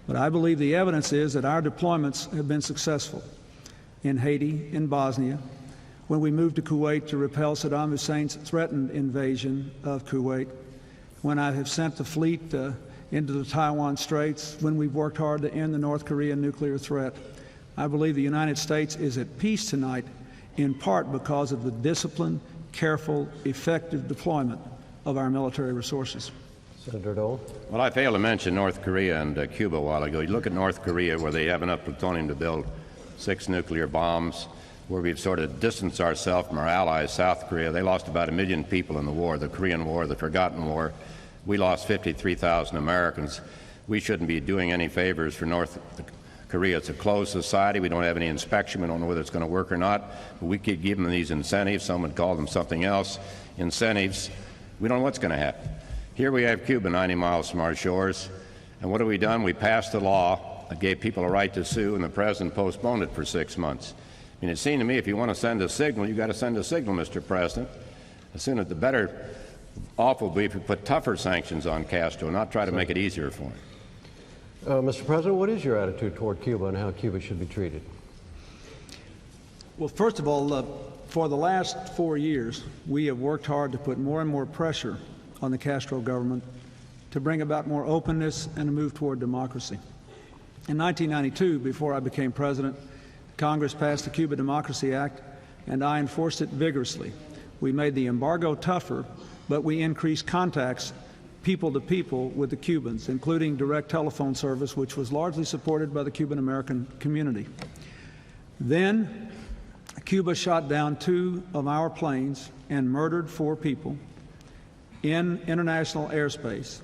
But I believe the evidence is that our deployments have been successful in Haiti, in Bosnia. when we moved to Kuwait to repel Saddam Hussein's threatened invasion of Kuwait, when I have sent the fleet into the Taiwan Straits, when we've worked hard to end the North Korean nuclear threat. I believe the United States is at peace tonight in part because of the disciplined, careful, effective deployment of our military resources. Senator Dole. Well, I failed to mention North Korea and Cuba a while ago. You look at North Korea, where they have enough plutonium to build 6 nuclear bombs, where we've sort of distanced ourselves from our allies, South Korea. They lost about 1 million people in the war, the Korean War, the forgotten war. We lost 53,000 Americans. We shouldn't be doing any favors for North Korea. It's a closed society. We don't have any inspection. We don't know whether it's going to work or not. But we keep giving them these incentives. Some would call them something else. Incentives. We don't know what's going to happen. Here we have Cuba 90 miles from our shores. And what have we done? We passed a law that gave people a right to sue, and the president postponed it for 6 months. I mean, it seemed to me if you want to send a signal, you've got to send a signal, Mr. President. The sooner the better off will be if we put tougher sanctions on Castro, not try to make it easier for him. Mr. President, what is your attitude toward Cuba and how Cuba should be treated? Well, first of all, for the last 4 years, we have worked hard to put more and more pressure on the Castro government to bring about more openness and a move toward democracy. In 1992, before I became president, Congress passed the Cuba Democracy Act, and I enforced it vigorously. We made the embargo tougher, but we increased contacts people to people with the Cubans, including direct telephone service, which was largely supported by the Cuban American community. Then Cuba shot down 2 of our planes and murdered 4 people in international airspace.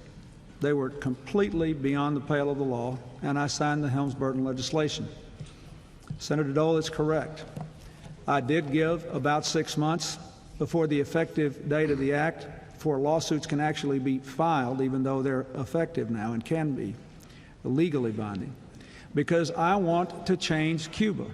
They were completely beyond the pale of the law, and I signed the Helms-Burton legislation. Senator Dole is correct. I did give about 6 months before the effective date of the act for lawsuits can actually be filed, even though they're effective now and can be legally binding, because I want to change Cuba.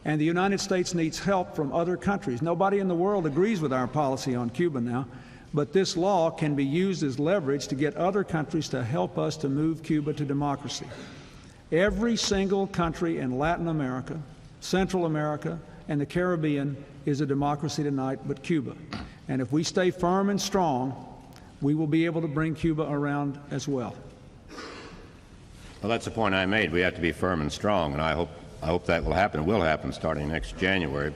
And the United States needs help from other countries. Nobody in the world agrees with our policy on Cuba now, but this law can be used as leverage to get other countries to help us to move Cuba to democracy. Every single country in Latin America, Central America, and the Caribbean is a democracy tonight but Cuba. And if we stay firm and strong, we will be able to bring Cuba around as well. Well, that's the point I made. We have to be firm and strong, and I hope that will happen. It will happen starting next January,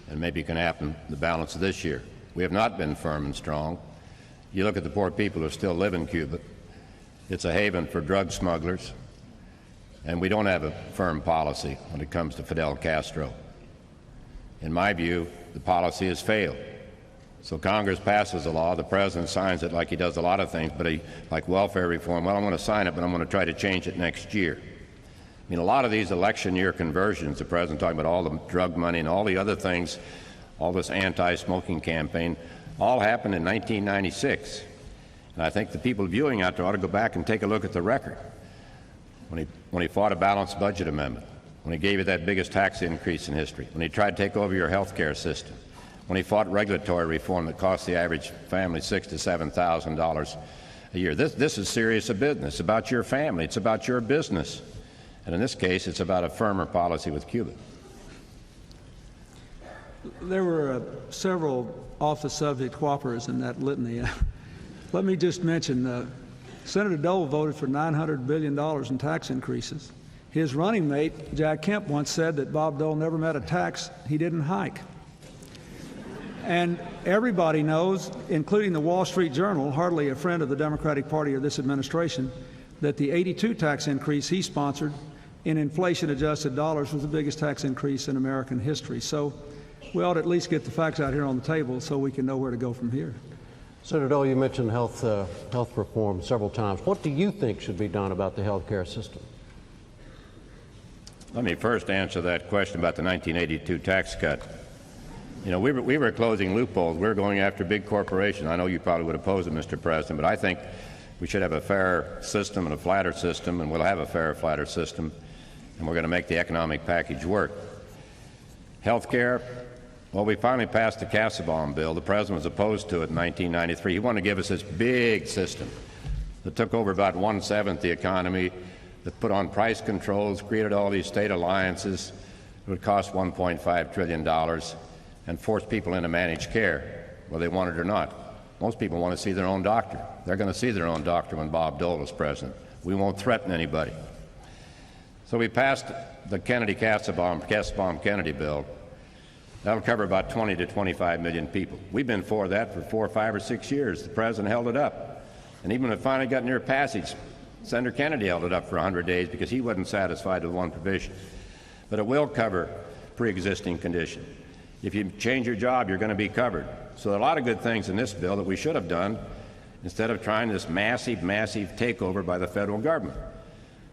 and maybe it can happen the balance of this year. We have not been firm and strong. You look at the poor people who still live in Cuba. It's a haven for drug smugglers, and we don't have a firm policy when it comes to Fidel Castro. In my view, the policy has failed. So Congress passes a law, the president signs it like he does a lot of things, but like welfare reform, well, I'm going to sign it, but I'm going to try to change it next year. I mean, a lot of these election year conversions, the president talking about all the drug money and all the other things, all this anti-smoking campaign, all happened in 1996. And I think the people viewing out there ought to go back and take a look at the record. When he fought a balanced budget amendment, when he gave you that biggest tax increase in history, when he tried to take over your health care system, when he fought regulatory reform that cost the average family $6,000 to $7,000 a year. This is serious business. It's about your family. It's about your business. And in this case, it's about a firmer policy with Cuba. There were several off-the-subject whoppers in that litany. Let me just mention, Senator Dole voted for $900 billion in tax increases. His running mate, Jack Kemp, once said that Bob Dole never met a tax he didn't hike. And everybody knows, including the Wall Street Journal, hardly a friend of the Democratic Party or this administration, that the '82 tax increase he sponsored in inflation-adjusted dollars was the biggest tax increase in American history. So we ought to at least get the facts out here on the table so we can know where to go from here. Senator Dole, you mentioned health reform several times. What do you think should be done about the health care system? Let me first answer that question about the 1982 tax cut. You know, we were closing loopholes. We were going after big corporations. I know you probably would oppose it, Mr. President, but I think we should have a fair system and a flatter system, and we'll have a fair, flatter system, and we're going to make the economic package work. Health care, well, we finally passed the Casabon bill. The president was opposed to it in 1993. He wanted to give us this big system that took over about 1/7 the economy, that put on price controls, created all these state alliances. It would cost $1.5 trillion. and force people into managed care, whether they want it or not. Most people want to see their own doctor. They're going to see their own doctor when Bob Dole is president. We won't threaten anybody. So we passed the Kennedy bill. That'll cover about 20 to 25 million people. We've been for that for 4, 5, or 6 years. The president held it up. And even when it finally got near passage, Senator Kennedy held it up for 100 days because he wasn't satisfied with one provision. But it will cover pre-existing condition. If you change your job, you're going to be covered. So there are a lot of good things in this bill that we should have done instead of trying this massive takeover by the federal government.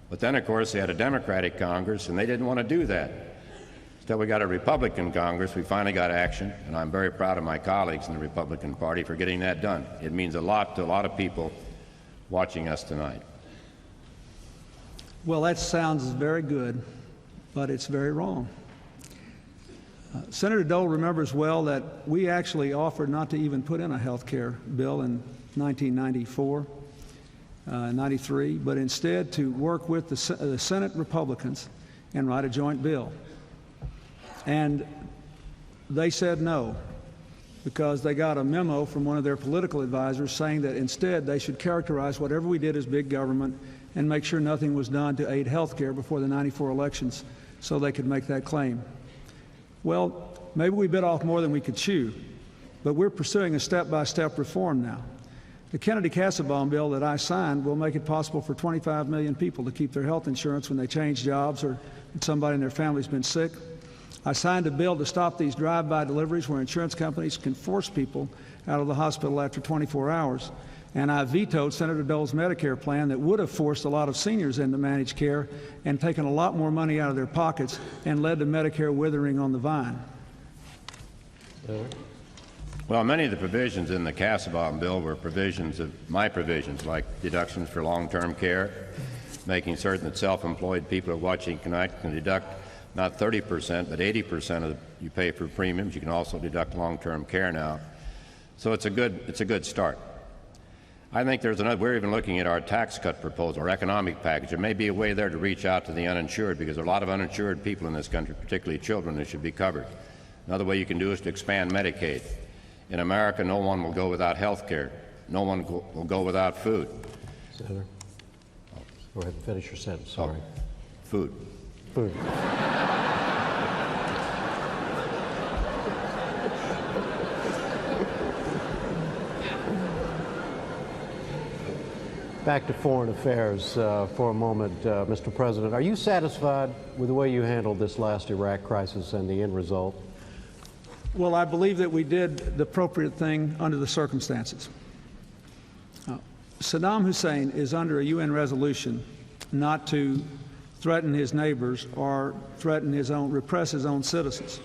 But then, of course, they had a Democratic Congress, and they didn't want to do that. Instead, we got a Republican Congress. We finally got action, and I'm very proud of my colleagues in the Republican Party for getting that done. It means a lot to a lot of people watching us tonight. Well, that sounds very good, but it's very wrong. Senator Dole remembers well that we actually offered not to even put in a health care bill in 1994, 93, but instead to work with the Senate Republicans and write a joint bill. And they said no, because they got a memo from one of their political advisors saying that instead they should characterize whatever we did as big government and make sure nothing was done to aid health care before the '94 elections so they could make that claim. Well, maybe we bit off more than we could chew, but we're pursuing a step-by-step reform now. The Kennedy-Kassebaum bill that I signed will make it possible for 25 million people to keep their health insurance when they change jobs or when somebody in their family's been sick. I signed a bill to stop these drive-by deliveries where insurance companies can force people out of the hospital after 24 hours. And I vetoed Senator Dole's Medicare plan that would have forced a lot of seniors into managed care and taken a lot more money out of their pockets and led to Medicare withering on the vine. Well, many of the provisions in the Kassebaum bill were provisions of my provisions, like deductions for long-term care, making certain that self-employed people who are watching tonight can deduct not 30%, but 80% of you pay for premiums. You can also deduct long-term care now. So it's a good start. I think there's another. We're even looking at our tax cut proposal, our economic package. There may be a way there to reach out to the uninsured, because there are a lot of uninsured people in this country, particularly children, that should be covered. Another way you can do is to expand Medicaid. In America, no one will go without health care. No one will go without food. Senator, go ahead and finish your sentence. Sorry. Food. Food. Back to foreign affairs for a moment, Mr. President. Are you satisfied with the way you handled this last Iraq crisis and the end result? Well, I believe that we did the appropriate thing under the circumstances. Saddam Hussein is under a UN resolution not to threaten his neighbors or repress his own citizens.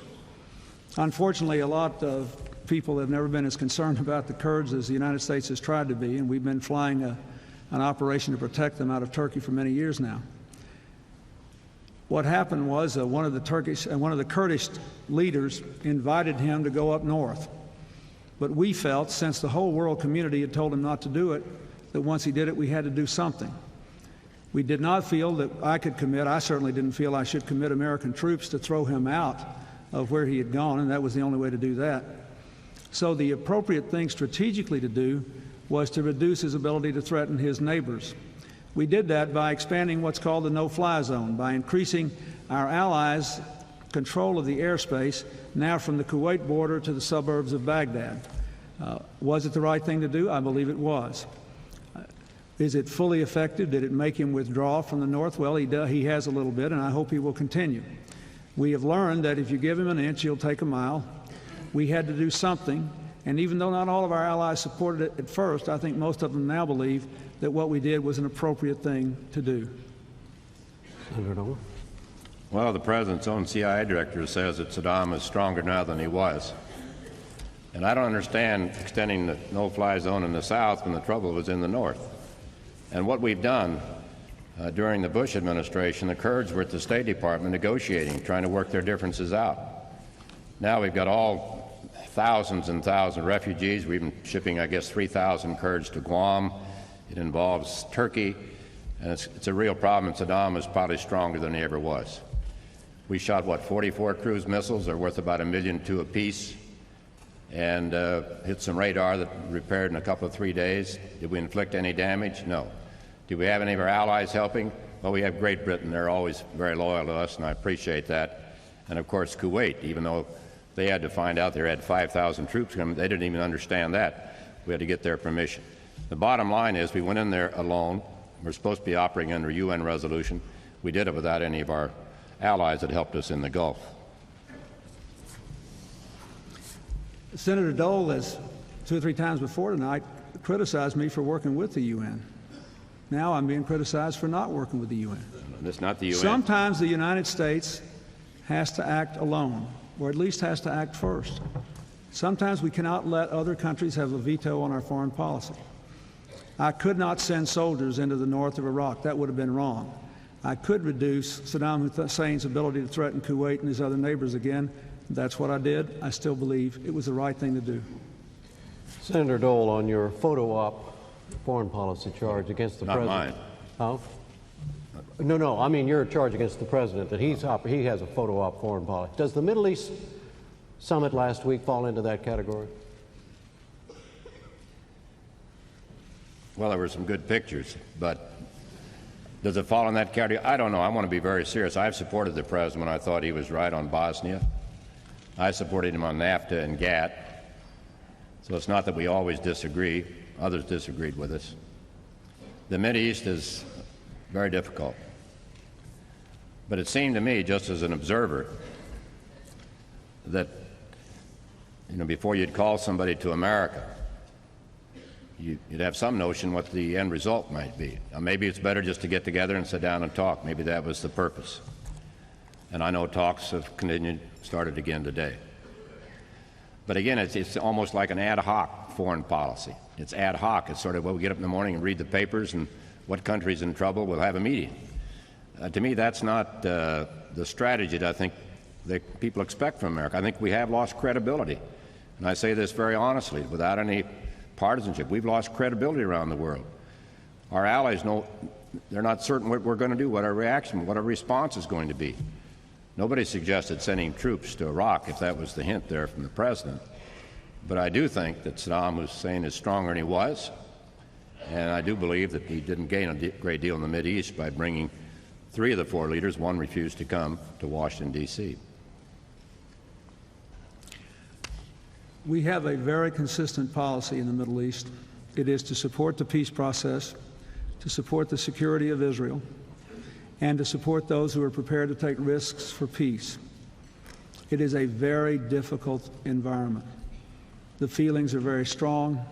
Unfortunately, a lot of people have never been as concerned about the Kurds as the United States has tried to be, and we've been flying an operation to protect them out of Turkey for many years now. What happened was one of the Kurdish leaders invited him to go up north. But we felt, since the whole world community had told him not to do it, that once he did it, we had to do something. We did not feel that I certainly didn't feel I should commit American troops to throw him out of where he had gone, and that was the only way to do that. So the appropriate thing strategically to do was to reduce his ability to threaten his neighbors. We did that by expanding what's called the no-fly zone, by increasing our allies' control of the airspace now from the Kuwait border to the suburbs of Baghdad. Was it the right thing to do? I believe it was. Is it fully effective? Did it make him withdraw from the north? Well, he has a little bit, and I hope he will continue. We have learned that if you give him an inch, he'll take a mile. We had to do something, and even though not all of our allies supported it at first, I think most of them now believe that what we did was an appropriate thing to do. Senator Dole. Well, the president's own CIA director says that Saddam is stronger now than he was. And I don't understand extending the no-fly zone in the south when the trouble was in the north. And what we've done during the Bush administration, the Kurds were at the State Department negotiating, trying to work their differences out. Now we've got all thousands and thousands of refugees. We've been shipping, I guess, 3,000 Kurds to Guam. It involves Turkey, and it's a real problem, and Saddam is probably stronger than he ever was. We shot, what, 44 cruise missiles? They're worth about $1.2 million apiece, and hit some radar that repaired in a couple of 3 days. Did we inflict any damage? No. Do we have any of our allies helping? Well, we have Great Britain. They're always very loyal to us, and I appreciate that. And of course, Kuwait, even though they had to find out they had 5,000 troops coming, they didn't even understand that. We had to get their permission. The bottom line is we went in there alone. We're supposed to be operating under UN resolution. We did it without any of our allies that helped us in the Gulf. Senator Dole has 2 or 3 times before tonight criticized me for working with the UN. Now I'm being criticized for not working with the UN. It's not the UN. Sometimes the United States has to act alone, or at least has to act first. Sometimes we cannot let other countries have a veto on our foreign policy. I could not send soldiers into the north of Iraq. That would have been wrong. I could reduce Saddam Hussein's ability to threaten Kuwait and his other neighbors again. That's what I did. I still believe it was the right thing to do. Senator Dole, on your photo op foreign policy charge against the president. Not mine. Oh? No, I mean your charge against the president that he has a photo op foreign policy. Does the Middle East summit last week fall into that category? Well, there were some good pictures, but does it fall in that category? I don't know. I want to be very serious. I've supported the president when I thought he was right on Bosnia. I supported him on NAFTA and GATT. So it's not that we always disagree. Others disagreed with us. The Mideast is very difficult. But it seemed to me, just as an observer, that before you'd call somebody to America, you'd have some notion what the end result might be. Now, maybe it's better just to get together and sit down and talk. Maybe that was the purpose. And I know talks have started again today. But again, it's almost like an ad hoc foreign policy. It's ad hoc. It's sort of, well, we get up in the morning and read the papers, and what country's in trouble, we'll have a meeting. To me, that's not the strategy that I think that people expect from America. I think we have lost credibility. And I say this very honestly, without any partisanship. We've lost credibility around the world. Our allies know they're not certain what we're going to do, what our reaction, what our response is going to be. Nobody suggested sending troops to Iraq if that was the hint there from the president. But I do think that Saddam Hussein is stronger than he was, and I do believe that he didn't gain a great deal in the Mideast by bringing 3 of the 4 leaders. One refused to come to Washington, D.C. We have a very consistent policy in the Middle East. It is to support the peace process, to support the security of Israel, and to support those who are prepared to take risks for peace. It is a very difficult environment. The feelings are very strong.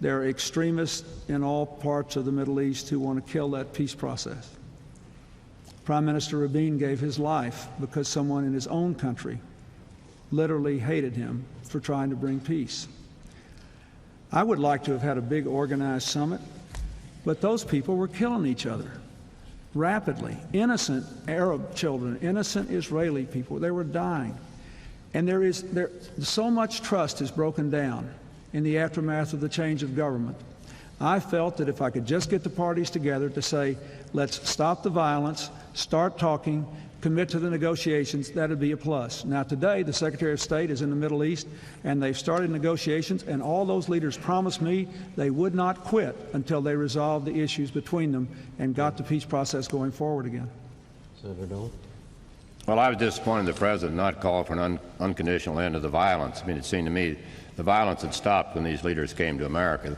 There are extremists in all parts of the Middle East who want to kill that peace process. Prime Minister Rabin gave his life because someone in his own country literally hated him for trying to bring peace. I would like to have had a big organized summit, but those people were killing each other rapidly. Innocent Arab children, innocent Israeli people, they were dying. And so much trust is broken down in the aftermath of the change of government. I felt that if I could just get the parties together to say, let's stop the violence, start talking, commit to the negotiations, that would be a plus. Now today, the Secretary of State is in the Middle East, and they've started negotiations, and all those leaders promised me they would not quit until they resolved the issues between them and got the peace process going forward again. Senator Dole. Well, I was disappointed the president not call for an unconditional end to the violence. I mean, it seemed to me the violence had stopped when these leaders came to America.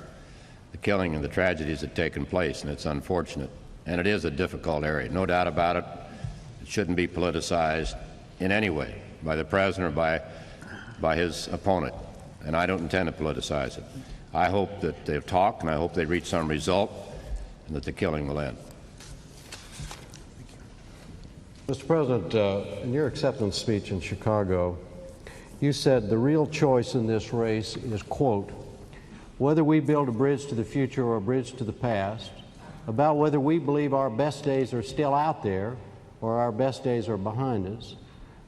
The killing and the tragedies had taken place, and it's unfortunate. And it is a difficult area, no doubt about it. It shouldn't be politicized in any way by the president or by his opponent, and I don't intend to politicize it. I hope that they've talked, and I hope they reach some result, and that the killing will end. Mr. President, in your acceptance speech in Chicago, you said the real choice in this race is, quote, whether we build a bridge to the future or a bridge to the past, about whether we believe our best days are still out there or our best days are behind us,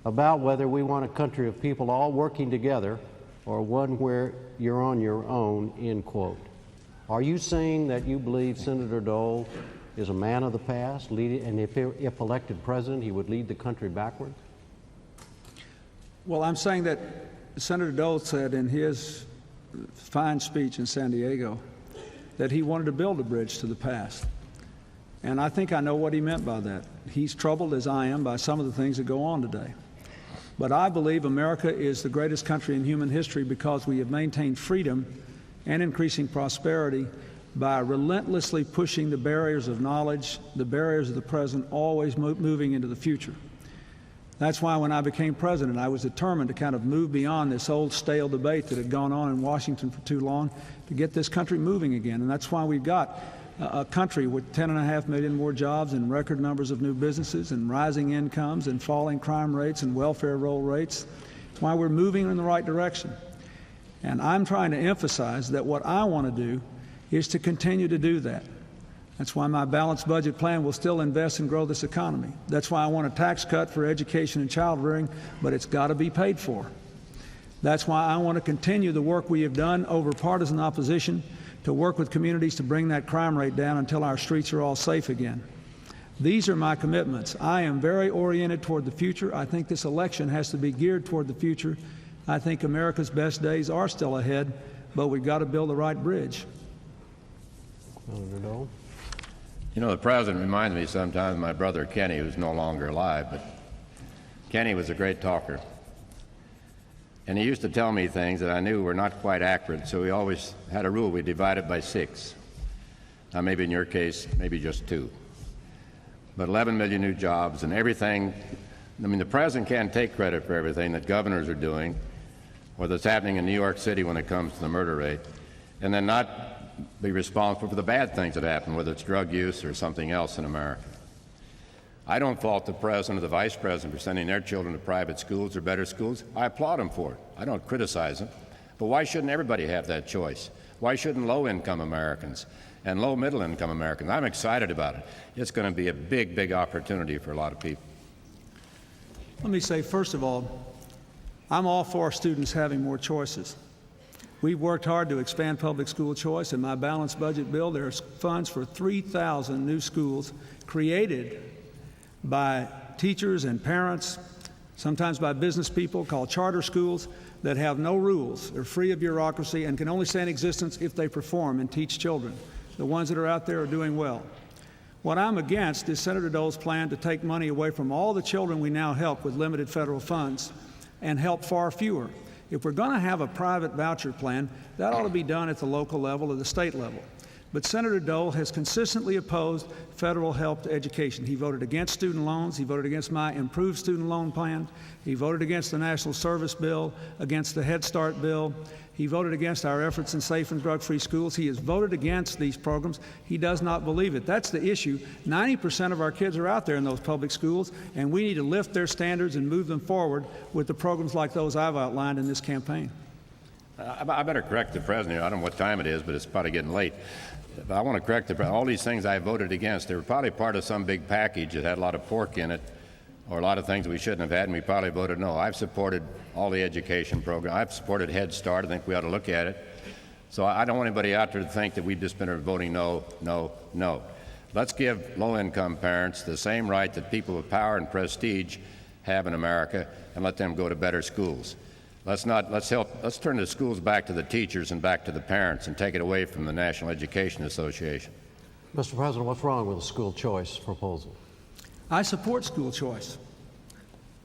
about whether we want a country of people all working together or one where you're on your own, end quote. Are you saying that you believe Senator Dole is a man of the past, and if elected president, he would lead the country backward? Well, I'm saying that Senator Dole said in his fine speech in San Diego that he wanted to build a bridge to the past. And I think I know what he meant by that. He's troubled, as I am, by some of the things that go on today. But I believe America is the greatest country in human history because we have maintained freedom and increasing prosperity by relentlessly pushing the barriers of knowledge, the barriers of the present, always moving into the future. That's why when I became president, I was determined to kind of move beyond this old stale debate that had gone on in Washington for too long to get this country moving again. And that's why we've got a country with 10.5 million more jobs and record numbers of new businesses and rising incomes and falling crime rates and welfare roll rates. That's why we're moving in the right direction. And I'm trying to emphasize that what I want to do is to continue to do that. That's why my balanced budget plan will still invest and grow this economy. That's why I want a tax cut for education and child rearing, but it's got to be paid for. That's why I want to continue the work we have done over partisan opposition to work with communities to bring that crime rate down until our streets are all safe again. These are my commitments. I am very oriented toward the future. I think this election has to be geared toward the future. I think America's best days are still ahead, but we've got to build the right bridge. Senator Dole. You know, the president reminds me sometimes of my brother Kenny, who's no longer alive, but Kenny was a great talker. And he used to tell me things that I knew were not quite accurate, so we always had a rule: we divide it by 6. Now, maybe in your case, maybe just 2. But 11 million new jobs and everything. I mean, the president can't take credit for everything that governors are doing, or that's happening in New York City when it comes to the murder rate, and then not be responsible for the bad things that happen, whether it's drug use or something else in America. I don't fault the president or the vice president for sending their children to private schools or better schools. I applaud them for it. I don't criticize them. But why shouldn't everybody have that choice? Why shouldn't low-income Americans and low-middle-income Americans? I'm excited about it. It's going to be a big, big opportunity for a lot of people. Let me say, first of all, I'm all for students having more choices. We've worked hard to expand public school choice. In my balanced budget bill, there's funds for 3,000 new schools created by teachers and parents, sometimes by business people, called charter schools, that have no rules. They're free of bureaucracy and can only stay in existence if they perform and teach children. The ones that are out there are doing well. What I'm against is Senator Dole's plan to take money away from all the children we now help with limited federal funds and help far fewer. If we're going to have a private voucher plan, that ought to be done at the local level or the state level. But Senator Dole has consistently opposed federal help to education. He voted against student loans. He voted against my improved student loan plan. He voted against the National Service Bill, against the Head Start bill. He voted against our efforts in safe and drug-free schools. He has voted against these programs. He does not believe it. That's the issue. 90% of our kids are out there in those public schools, and we need to lift their standards and move them forward with the programs like those I've outlined in this campaign. I better correct the president. I don't know what time it is, but it's probably getting late. But I want to correct the president. All these things I voted against, they were probably part of some big package that had a lot of pork in it, or a lot of things we shouldn't have had, and we probably voted no. I've supported all the education program. I've supported Head Start. I think we ought to look at it. So I don't want anybody out there to think that we've just been voting no, no, no. Let's give low-income parents the same right that people with power and prestige have in America, and let them go to better schools. Let's turn the schools back to the teachers and back to the parents, and take it away from the National Education Association. Mr. President, what's wrong with the school choice proposal? I support school choice.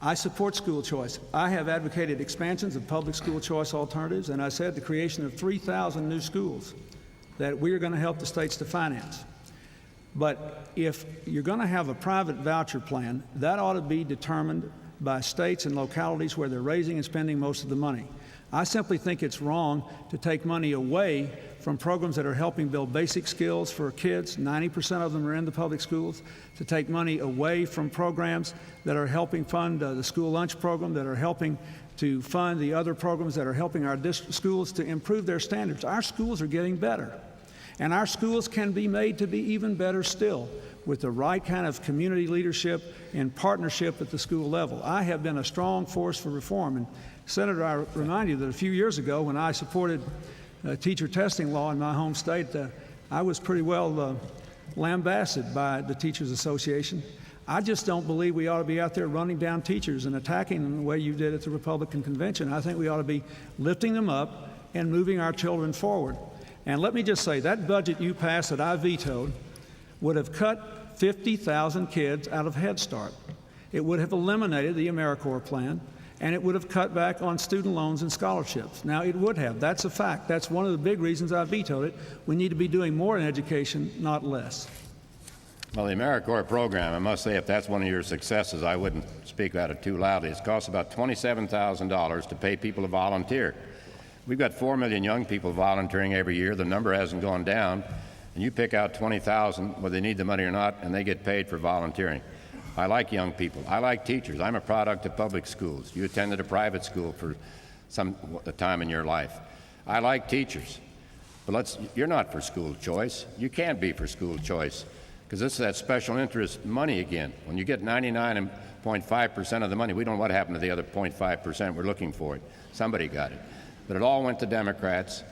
I support school choice. I have advocated expansions of public school choice alternatives, and I said the creation of 3,000 new schools that we are going to help the states to finance. But if you're going to have a private voucher plan, that ought to be determined by states and localities where they're raising and spending most of the money. I simply think it's wrong to take money away from programs that are helping build basic skills for kids. 90% of them are in the public schools. To take money away from programs that are helping fund the school lunch program, that are helping to fund the other programs that are helping our schools to improve their standards. Our schools are getting better. And our schools can be made to be even better still with the right kind of community leadership and partnership at the school level. I have been a strong force for reform. And Senator, I remind you that a few years ago when I supported teacher testing law in my home state, I was pretty well lambasted by the Teachers Association. I just don't believe we ought to be out there running down teachers and attacking them the way you did at the Republican convention. I think we ought to be lifting them up and moving our children forward. And let me just say, that budget you passed that I vetoed would have cut 50,000 kids out of Head Start. It would have eliminated the AmeriCorps plan, and it would have cut back on student loans and scholarships. Now, it would have. That's a fact. That's one of the big reasons I vetoed it. We need to be doing more in education, not less. Well, the AmeriCorps program, I must say, if that's one of your successes, I wouldn't speak about it too loudly. It costs about $27,000 to pay people to volunteer. We've got 4 million young people volunteering every year. The number hasn't gone down. And you pick out 20,000, whether they need the money or not, and they get paid for volunteering. I like young people. I like teachers. I'm a product of public schools. You attended a private school for some time in your life. I like teachers. But you're not for school choice. You can't be for school choice, because this is that special interest money again. When you get 99.5% of the money, we don't know what happened to the other 0.5%. We're looking for it. Somebody got it. But it all went to Democrats.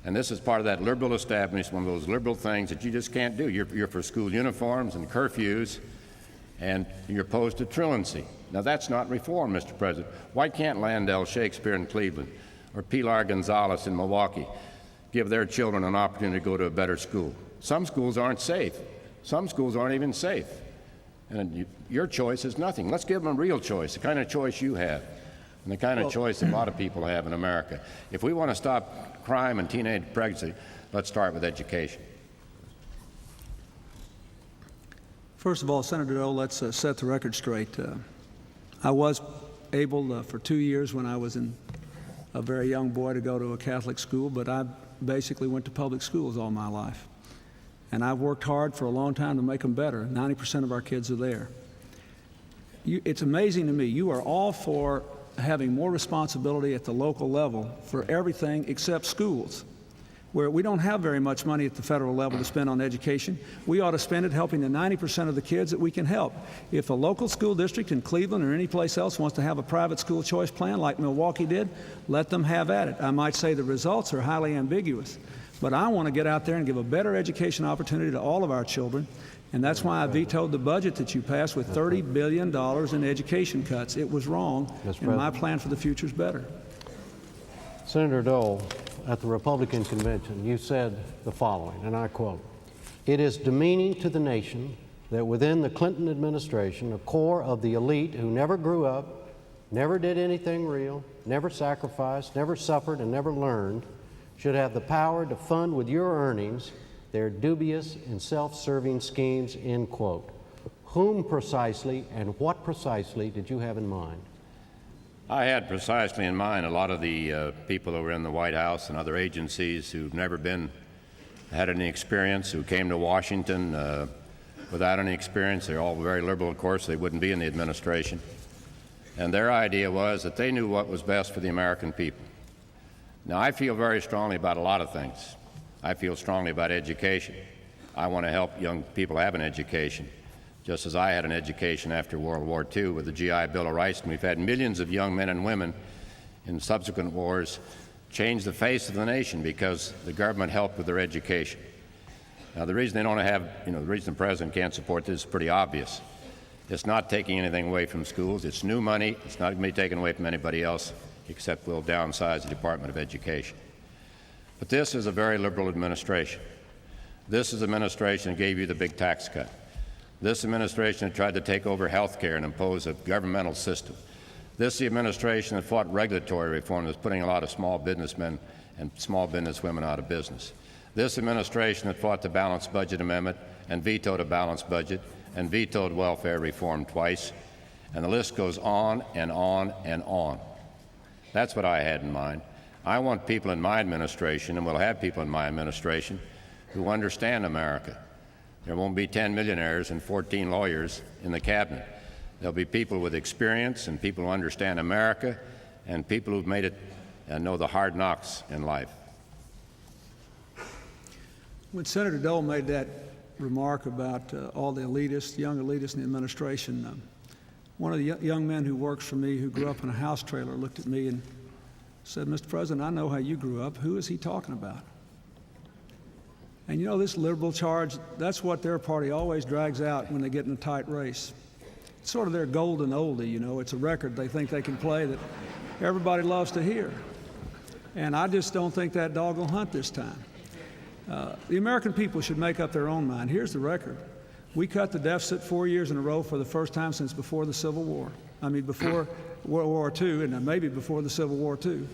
And this is part of that liberal establishment, one of those liberal things that you just can't do. You're for school uniforms and curfews, and you're opposed to truancy. Now, that's not reform, Mr. President. Why can't Landell Shakespeare in Cleveland or Pilar Gonzalez in Milwaukee give their children an opportunity to go to a better school? Some schools aren't safe. Some schools aren't even safe. And your choice is nothing. Let's give them a real choice, the kind of choice you have, and the kind of choice a lot of people have in America. If we want to stop crime and teenage pregnancy, let's start with education. First of all, Senator Dole, let's set the record straight. I was able for 2 years when I was a very young boy to go to a Catholic school, but I basically went to public schools all my life. And I've worked hard for a long time to make them better. 90% of our kids are there. It's amazing to me. You are all for having more responsibility at the local level for everything except schools, where we don't have very much money at the federal level to spend on education. We ought to spend it helping the 90% of the kids that we can help. If a local school district in Cleveland or any place else wants to have a private school choice plan like Milwaukee did, let them have at it. I might say the results are highly ambiguous, but I want to get out there and give a better education opportunity to all of our children, and that's why I vetoed the budget that you passed with $30 billion in education cuts. It was wrong, and my plan for the future is better. Senator Dole, at the Republican convention, you said the following, and I quote, "It is demeaning to the nation that within the Clinton administration, a core of the elite who never grew up, never did anything real, never sacrificed, never suffered, and never learned, should have the power to fund with your earnings their dubious and self-serving schemes," end quote. Whom precisely and what precisely did you have in mind? I had precisely in mind a lot of the people who were in the White House and other agencies who've never had any experience, who came to Washington without any experience. They're all very liberal, of course. They wouldn't be in the administration. And their idea was that they knew what was best for the American people. Now, I feel very strongly about a lot of things. I feel strongly about education. I want to help young people have an education, just as I had an education after World War II with the GI Bill of Rights, and we've had millions of young men and women in subsequent wars change the face of the nation because the government helped with their education. Now, the reason they don't have, the reason the President can't support this is pretty obvious. It's not taking anything away from schools. It's new money. It's not going to be taken away from anybody else, except we'll downsize the Department of Education. But this is a very liberal administration. This is an administration that gave you the big tax cut. This administration that tried to take over health care and impose a governmental system. This is the administration that fought regulatory reform that's putting a lot of small businessmen and small businesswomen out of business. This administration that fought the balanced budget amendment and vetoed a balanced budget and vetoed welfare reform twice. And the list goes on and on and on. That's what I had in mind. I want people in my administration, and we'll have people in my administration, who understand America. There won't be 10 millionaires and 14 lawyers in the cabinet. There'll be people with experience and people who understand America and people who've made it and know the hard knocks in life. When Senator Dole made that remark about all the elitists, young elitists in the administration, one of the young men who works for me who grew up in a house trailer looked at me and said, "Mr. President, I know how you grew up. Who is he talking about?" And you know, this liberal charge, that's what their party always drags out when they get in a tight race. It's sort of their golden oldie, you know. It's a record they think they can play that everybody loves to hear. And I just don't think that dog will hunt this time. The American people should make up their own mind. Here's the record. We cut the deficit 4 years in a row for the first time since before the Civil War. I mean, before World War II, and maybe before the Civil War, too.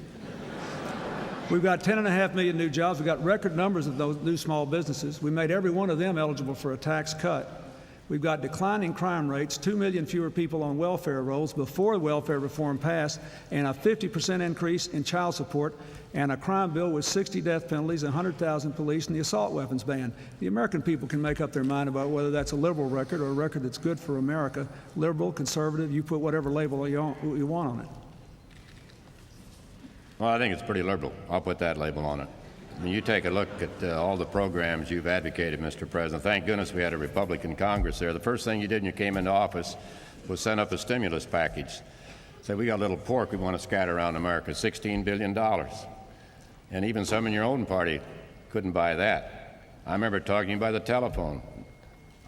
We've got 10.5 million new jobs. We've got record numbers of those new small businesses. We made every one of them eligible for a tax cut. We've got declining crime rates, 2 million fewer people on welfare rolls before welfare reform passed, and a 50% increase in child support, and a crime bill with 60 death penalties, 100,000 police, and the assault weapons ban. The American people can make up their mind about whether that's a liberal record or a record that's good for America. Liberal, conservative, you put whatever label you want on it. Well, I think it's pretty liberal. I'll put that label on it. I mean, you take a look at all the programs you've advocated, Mr. President. Thank goodness we had a Republican Congress there. The first thing you did when you came into office was send up a stimulus package. Say, we got a little pork we want to scatter around America, $16 billion. And even some in your own party couldn't buy that. I remember talking to you by the telephone.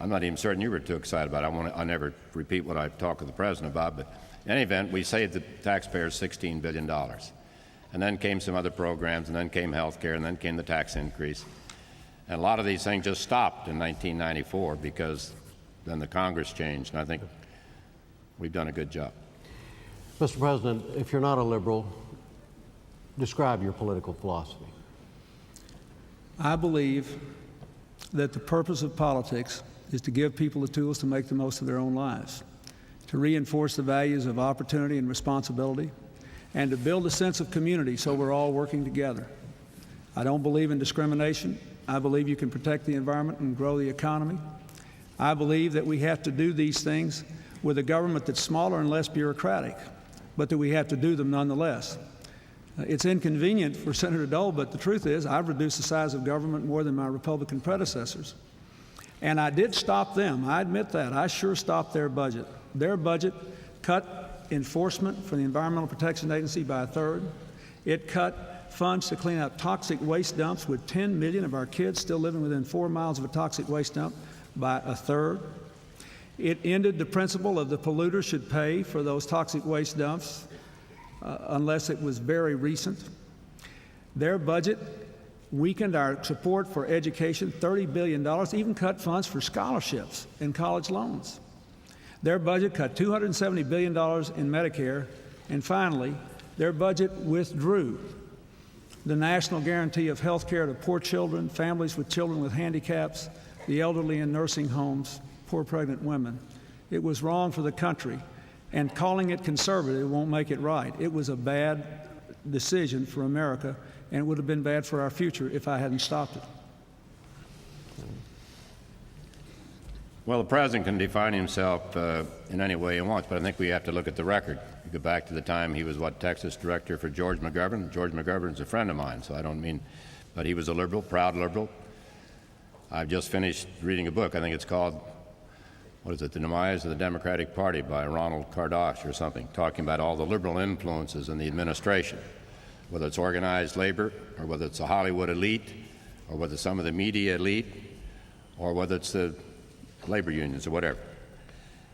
I'm not even certain you were too excited about it. I'll never repeat what I talked to the President about, but in any event, we saved the taxpayers $16 billion. And then came some other programs, and then came health care, and then came the tax increase. And a lot of these things just stopped in 1994 because then the Congress changed, and I think we've done a good job. Mr. President, if you're not a liberal, describe your political philosophy. I believe that the purpose of politics is to give people the tools to make the most of their own lives, to reinforce the values of opportunity and responsibility, and to build a sense of community so we're all working together. I don't believe in discrimination. I believe you can protect the environment and grow the economy. I believe that we have to do these things with a government that's smaller and less bureaucratic, but that we have to do them nonetheless. It's inconvenient for Senator Dole, but the truth is I've reduced the size of government more than my Republican predecessors. And I did stop them. I admit that. I sure stopped their budget. Their budget cut enforcement for the Environmental Protection Agency by a third. It cut funds to clean up toxic waste dumps, with 10 million of our kids still living within 4 miles of a toxic waste dump, by a third. It ended the principle of the polluter should pay for those toxic waste dumps unless it was very recent. Their budget weakened our support for education, $30 billion, even cut funds for scholarships and college loans. Their budget cut $270 billion in Medicare, and finally, their budget withdrew the national guarantee of health care to poor children, families with children with handicaps, the elderly in nursing homes, poor pregnant women. It was wrong for the country, and calling it conservative won't make it right. It was a bad decision for America, and it would have been bad for our future if I hadn't stopped it. Well, the President can define himself in any way he wants, but I think we have to look at the record. You go back to the time he was, Texas Director for George McGovern. George McGovern's a friend of mine, so I don't mean, but he was a liberal, proud liberal. I've just finished reading a book. I think it's called, what is it, The Demise of the Democratic Party by Ronald Kardash or something, talking about all the liberal influences in the administration, whether it's organized labor, or whether it's the Hollywood elite, or whether it's some of the media elite, or whether it's the labor unions or whatever.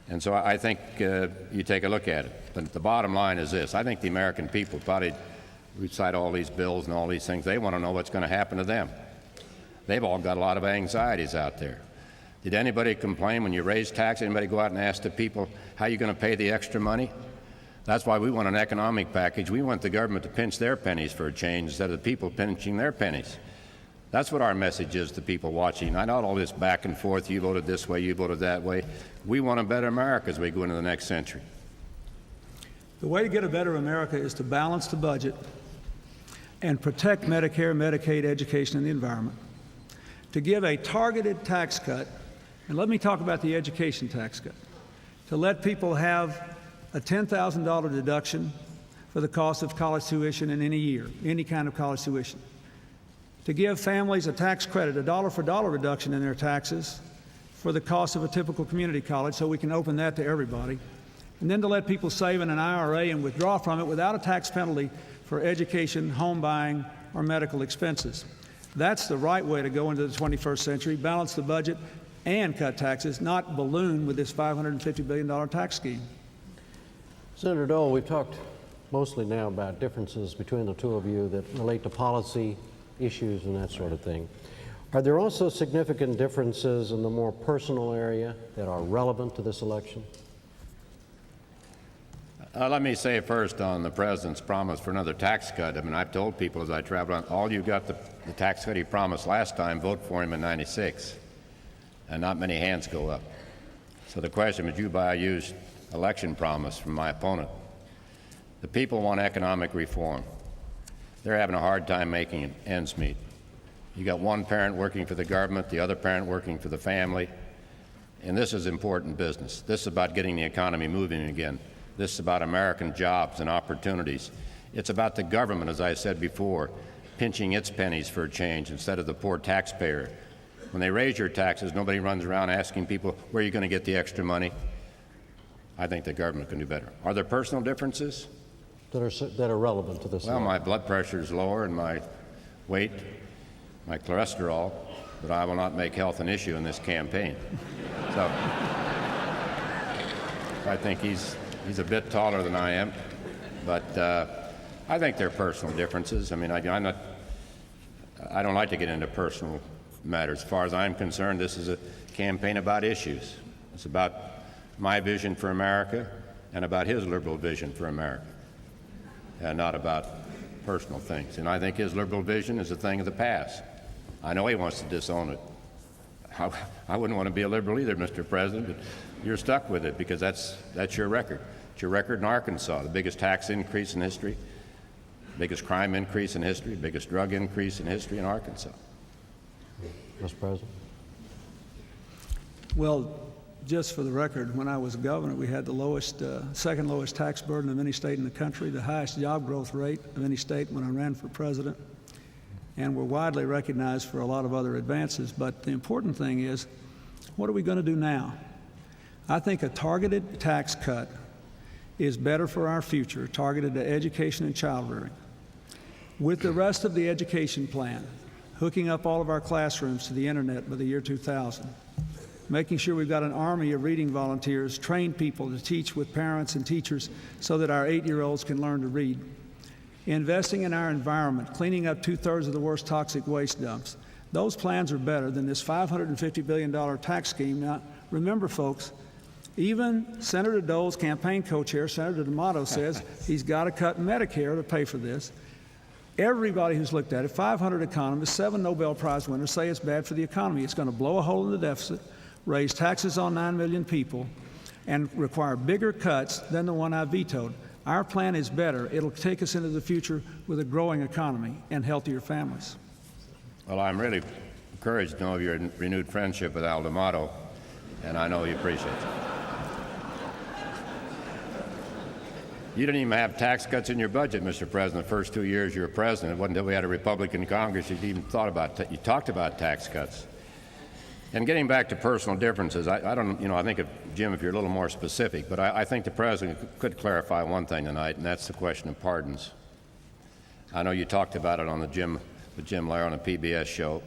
And so I think you take a look at it. But the bottom line is this. I think the American people probably recite all these bills and all these things. They want to know what's going to happen to them. They've all got a lot of anxieties out there. Did anybody complain when you raise taxes? Anybody go out and ask the people, how are you going to pay the extra money? That's why we want an economic package. We want the government to pinch their pennies for a change instead of the people pinching their pennies. That's what our message is to people watching. Not all this back and forth, you voted this way, you voted that way. We want a better America as we go into the next century. The way to get a better America is to balance the budget and protect Medicare, Medicaid, education, and the environment. To give a targeted tax cut, and let me talk about the education tax cut, to let people have a $10,000 deduction for the cost of college tuition in any year, any kind of college tuition. To give families a tax credit, a dollar-for-dollar reduction in their taxes for the cost of a typical community college, so we can open that to everybody. And then to let people save in an IRA and withdraw from it without a tax penalty for education, home buying, or medical expenses. That's the right way to go into the 21st century, balance the budget and cut taxes, not balloon with this $550 billion tax scheme. Senator Dole, we've talked mostly now about differences between the two of you that relate to policy issues and that sort of thing. Are there also significant differences in the more personal area that are relevant to this election? Let me say first on the President's promise for another tax cut. I mean, I've told people as I travel on, all you got the tax cut he promised last time, vote for him in '96. And not many hands go up. So the question, would you buy a used election promise from my opponent? The people want economic reform. They're having a hard time making ends meet. You got one parent working for the government, the other parent working for the family, and this is important business. This is about getting the economy moving again. This is about American jobs and opportunities. It's about the government, as I said before, pinching its pennies for a change instead of the poor taxpayer. When they raise your taxes, nobody runs around asking people, where are you going to get the extra money? I think the government can do better. Are there personal differences? That are relevant to this Well, election? my blood pressure is lower and my weight, my cholesterol, but I will not make health an issue in this campaign. So I think he's a bit taller than I am, but I think there are personal differences. I mean, I don't like to get into personal matters. As far as I'm concerned, this is a campaign about issues. It's about my vision for America and about his liberal vision for America, and not about personal things. And I think his liberal vision is a thing of the past. I know he wants to disown it. I wouldn't want to be a liberal either, Mr. President, but you're stuck with it because that's your record. It's your record in Arkansas, the biggest tax increase in history, biggest crime increase in history, biggest drug increase in history in Arkansas. Mr. President? Well, just for the record, when I was governor, we had the lowest, second lowest tax burden of any state in the country, the highest job growth rate of any state when I ran for president, and we're widely recognized for a lot of other advances. But the important thing is, what are we going to do now? I think a targeted tax cut is better for our future, targeted to education and child rearing. With the rest of the education plan, hooking up all of our classrooms to the internet by the year 2000, making sure we've got an army of reading volunteers, trained people to teach with parents and teachers so that our 8-year-olds can learn to read, investing in our environment, cleaning up 2/3 of the worst toxic waste dumps. Those plans are better than this $550 billion tax scheme. Now, remember, folks, even Senator Dole's campaign co-chair, Senator D'Amato, says he's got to cut Medicare to pay for this. Everybody who's looked at it, 500 economists, 7 Nobel Prize winners, say it's bad for the economy. It's going to blow a hole in the deficit, raise taxes on 9 million people, and require bigger cuts than the one I vetoed. Our plan is better. It'll take us into the future with a growing economy and healthier families. Well, I'm really encouraged to know of your renewed friendship with Al D'Amato, and I know he appreciates it. You didn't even have tax cuts in your budget, Mr. President, the first 2 years you were president. It wasn't until we had a Republican Congress you even thought about you talked about tax cuts. And getting back to personal differences, I don't, I think, Jim, if you're a little more specific, but I think the President could clarify one thing tonight, and that's the question of pardons. I know you talked about it on with Jim Lehrer on a PBS show,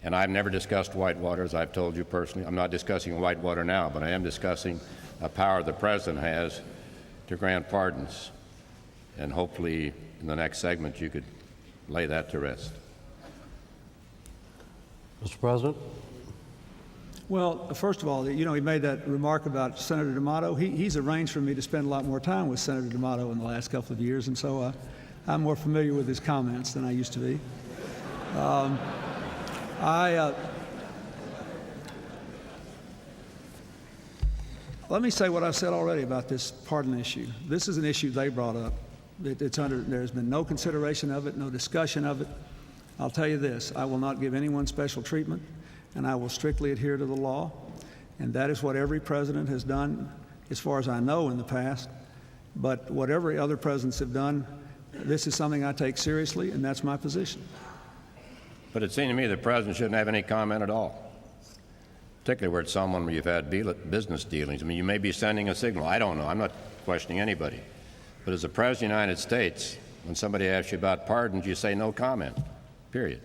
and I've never discussed Whitewater, as I've told you personally. I'm not discussing Whitewater now, but I am discussing a power the President has to grant pardons, and hopefully in the next segment you could lay that to rest. Mr. President? Well, first of all, he made that remark about Senator D'Amato. He's arranged for me to spend a lot more time with Senator D'Amato in the last couple of years, and so I'm more familiar with his comments than I used to be. Let me say what I've said already about this pardon issue. This is an issue they brought up. There's been no consideration of it, no discussion of it. I'll tell you this, I will not give anyone special treatment, and I will strictly adhere to the law, and that is what every president has done, as far as I know, in the past. But whatever other presidents have done, this is something I take seriously, and that's my position. But it seemed to me the President shouldn't have any comment at all, particularly where it's someone where you've had business dealings. I mean, you may be sending a signal. I don't know. I'm not questioning anybody. But as the President of the United States, when somebody asks you about pardons, you say no comment, period.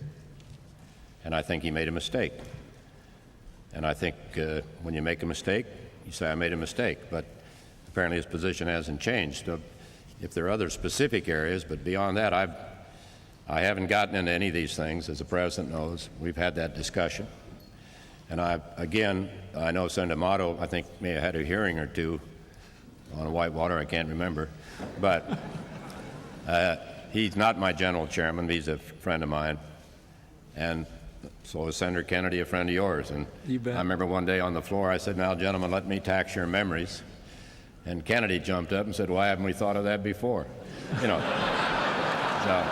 and I think he made a mistake. And I think when you make a mistake, you say, I made a mistake. But apparently his position hasn't changed. So if there are other specific areas, but beyond that, I haven't gotten into any of these things, as the President knows. We've had that discussion. And I know Senator Motto, I think, may have had a hearing or two on Whitewater, I can't remember. But he's not my general chairman, he's a friend of mine. And so is Senator Kennedy, a friend of yours. And You bet. I remember one day on the floor, I said, now, gentlemen, let me tax your memories. And Kennedy jumped up and said, why haven't we thought of that before? You know, so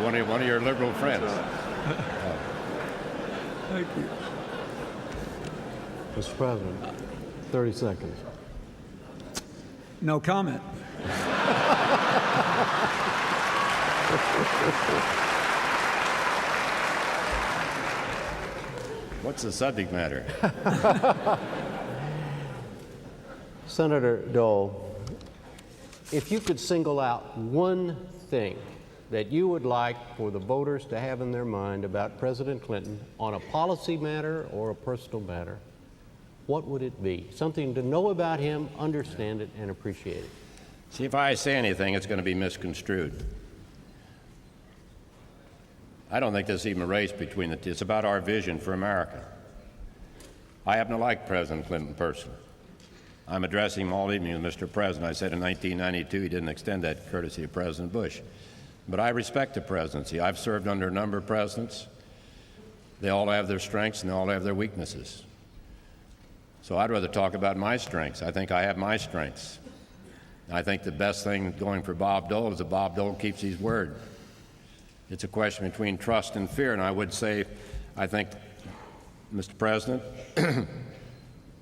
one of your liberal friends. Thank you. Mr. President, 30 seconds. No comment. What's the subject matter? Senator Dole, if you could single out one thing that you would like for the voters to have in their mind about President Clinton on a policy matter or a personal matter, what would it be? Something to know about him, understand it, and appreciate it. See, if I say anything, it's going to be misconstrued. I don't think there's even a race between the two. It's about our vision for America. I happen to like President Clinton personally. I'm addressing him all evening with Mr. President. I said in 1992 he didn't extend that courtesy of President Bush. But I respect the presidency. I've served under a number of presidents. They all have their strengths and they all have their weaknesses. So I'd rather talk about my strengths. I think I have my strengths. I think the best thing going for Bob Dole is that Bob Dole keeps his word. It's a question between trust and fear, and I would say, I think, Mr. President,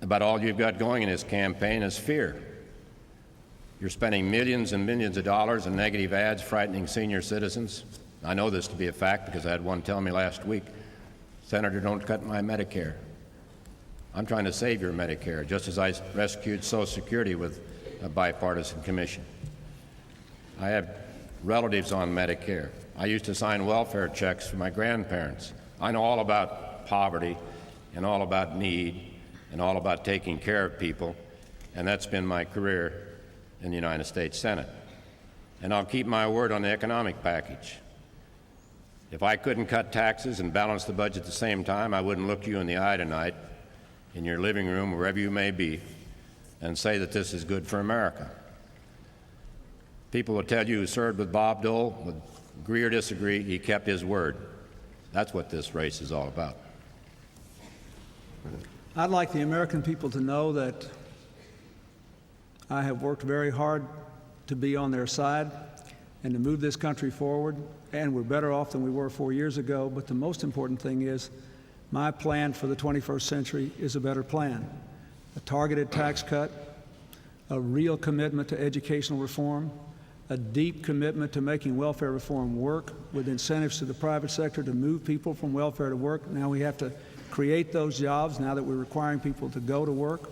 about all you've got going in this campaign is fear. You're spending millions and millions of dollars in negative ads frightening senior citizens. I know this to be a fact because I had one tell me last week, Senator, don't cut my Medicare. I'm trying to save your Medicare, just as I rescued Social Security with a bipartisan commission. I have relatives on Medicare. I used to sign welfare checks for my grandparents. I know all about poverty and all about need and all about taking care of people, and that's been my career in the United States Senate. And I'll keep my word on the economic package. If I couldn't cut taxes and balance the budget at the same time, I wouldn't look you in the eye tonight in your living room, wherever you may be, and say that this is good for America. People will tell you who served with Bob Dole, would agree or disagree, he kept his word. That's what this race is all about. I'd like the American people to know that I have worked very hard to be on their side and to move this country forward, and we're better off than we were 4 years ago. But the most important thing is my plan for the 21st century is a better plan. A targeted tax cut, a real commitment to educational reform, a deep commitment to making welfare reform work with incentives to the private sector to move people from welfare to work. Now we have to create those jobs now that we're requiring people to go to work.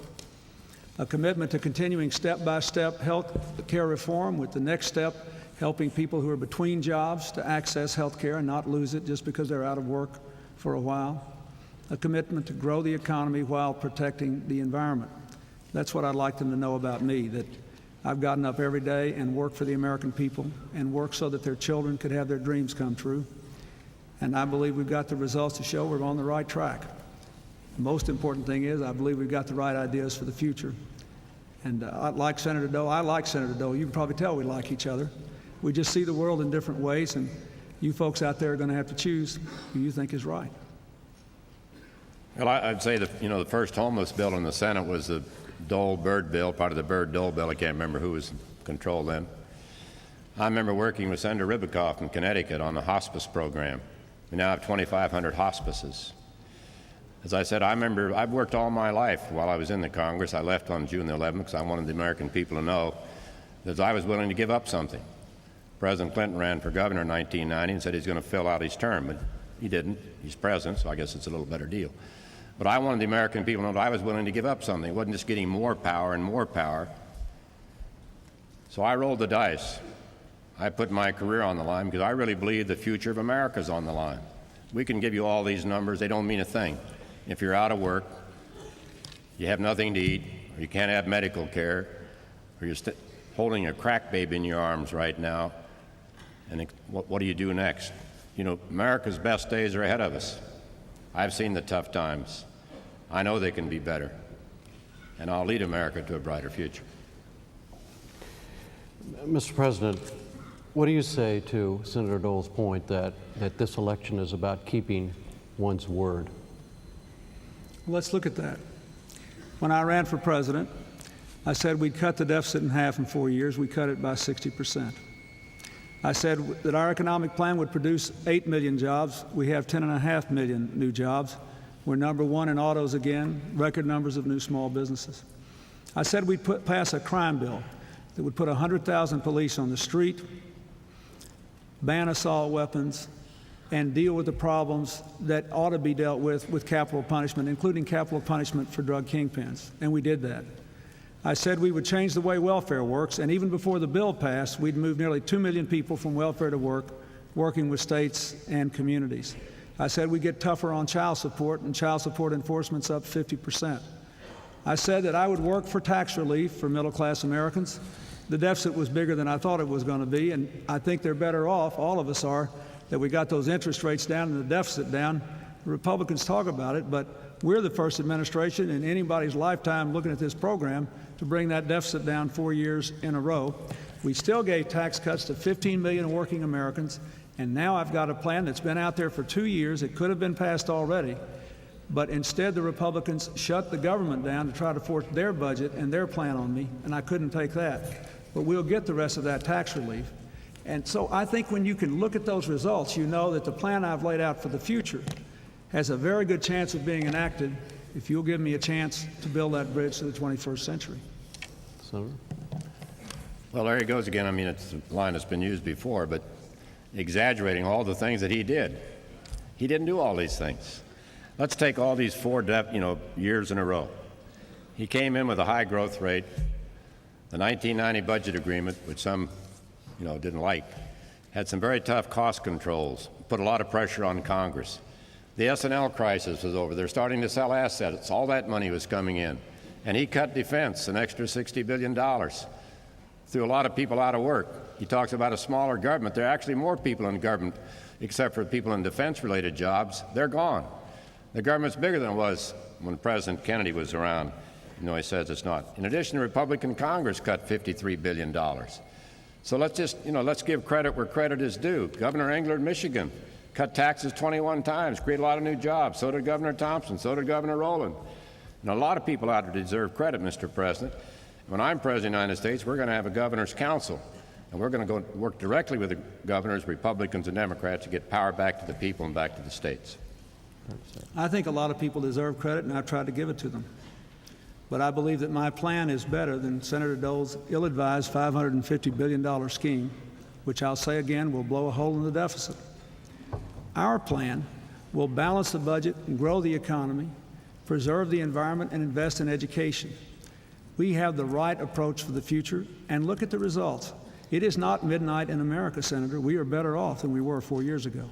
A commitment to continuing step-by-step health care reform, with the next step helping people who are between jobs to access health care and not lose it just because they're out of work for a while. A commitment to grow the economy while protecting the environment. That's what I'd like them to know about me, that I've gotten up every day and worked for the American people and worked so that their children could have their dreams come true. And I believe we've got the results to show we're on the right track. The most important thing is I believe we've got the right ideas for the future. And I like Senator Dole. You can probably tell we like each other. We just see the world in different ways, and you folks out there are going to have to choose who you think is right. Well, I'd say that, the first homeless bill in the Senate was the Dole-Byrd bill, part of the Byrd-Dole bill. I can't remember who was in control then. I remember working with Senator Ribicoff in Connecticut on the hospice program. We now have 2,500 hospices. As I said, I've worked all my life while I was in the Congress. I left on June the 11th because I wanted the American people to know that I was willing to give up something. President Clinton ran for governor in 1990 and said he's going to fill out his term, but he didn't. He's president, so I guess it's a little better deal. But I wanted the American people to know that I was willing to give up something. It wasn't just getting more power and more power. So I rolled the dice. I put my career on the line because I really believe the future of America is on the line. We can give you all these numbers. They don't mean a thing. If you're out of work, you have nothing to eat, or you can't have medical care, or you're holding a crack baby in your arms right now, and what do you do next? You know, America's best days are ahead of us. I've seen the tough times. I know they can be better, and I'll lead America to a brighter future. Mr. President, what do you say to Senator Dole's point that this election is about keeping one's word? Let's look at that. When I ran for president, I said we'd cut the deficit in half in 4 years. We cut it by 60%. I said that our economic plan would produce 8 million jobs. We have 10.5 million new jobs. We're number one in autos again, record numbers of new small businesses. I said we'd pass a crime bill that would put 100,000 police on the street, ban assault weapons, and deal with the problems that ought to be dealt with capital punishment, including capital punishment for drug kingpins, and we did that. I said we would change the way welfare works, and even before the bill passed, we'd move nearly 2 million people from welfare to work, working with states and communities. I said we'd get tougher on child support, and child support enforcement's up 50%. I said that I would work for tax relief for middle-class Americans. The deficit was bigger than I thought it was going to be, and I think they're better off, all of us are, that we got those interest rates down and the deficit down. The Republicans talk about it, but we're the first administration in anybody's lifetime looking at this program to bring that deficit down 4 years in a row. We still gave tax cuts to 15 million working Americans, and now I've got a plan that's been out there for 2 years. It could have been passed already, but instead the Republicans shut the government down to try to force their budget and their plan on me, and I couldn't take that. But we'll get the rest of that tax relief. And so I think when you can look at those results, you know that the plan I've laid out for the future has a very good chance of being enacted if you'll give me a chance to build that bridge to the 21st century. Senator? Well, there he goes again. I mean, it's a line that's been used before, but exaggerating all the things that he did. He didn't do all these things. Let's take all these 4 years in a row. He came in with a high growth rate. The 1990 budget agreement, which some didn't like, had some very tough cost controls, put a lot of pressure on Congress. The S&L crisis was over. They're starting to sell assets. All that money was coming in. And he cut defense, an extra $60 billion. Threw a lot of people out of work. He talks about a smaller government. There are actually more people in government, except for people in defense-related jobs. They're gone. The government's bigger than it was when President Kennedy was around. He says it's not. In addition, the Republican Congress cut $53 billion. So let's give credit where credit is due. Governor Engler of Michigan cut taxes 21 times, created a lot of new jobs. So did Governor Thompson. So did Governor Rowland. And a lot of people out there deserve credit, Mr. President. When I'm President of the United States, we're going to have a governor's council, and we're going to go work directly with the governors, Republicans and Democrats, to get power back to the people and back to the states. I think a lot of people deserve credit, and I've tried to give it to them. But I believe that my plan is better than Senator Dole's ill-advised $550 billion scheme, which I'll say again will blow a hole in the deficit. Our plan will balance the budget and grow the economy, preserve the environment, and invest in education. We have the right approach for the future, and look at the results. It is not midnight in America, Senator. We are better off than we were 4 years ago.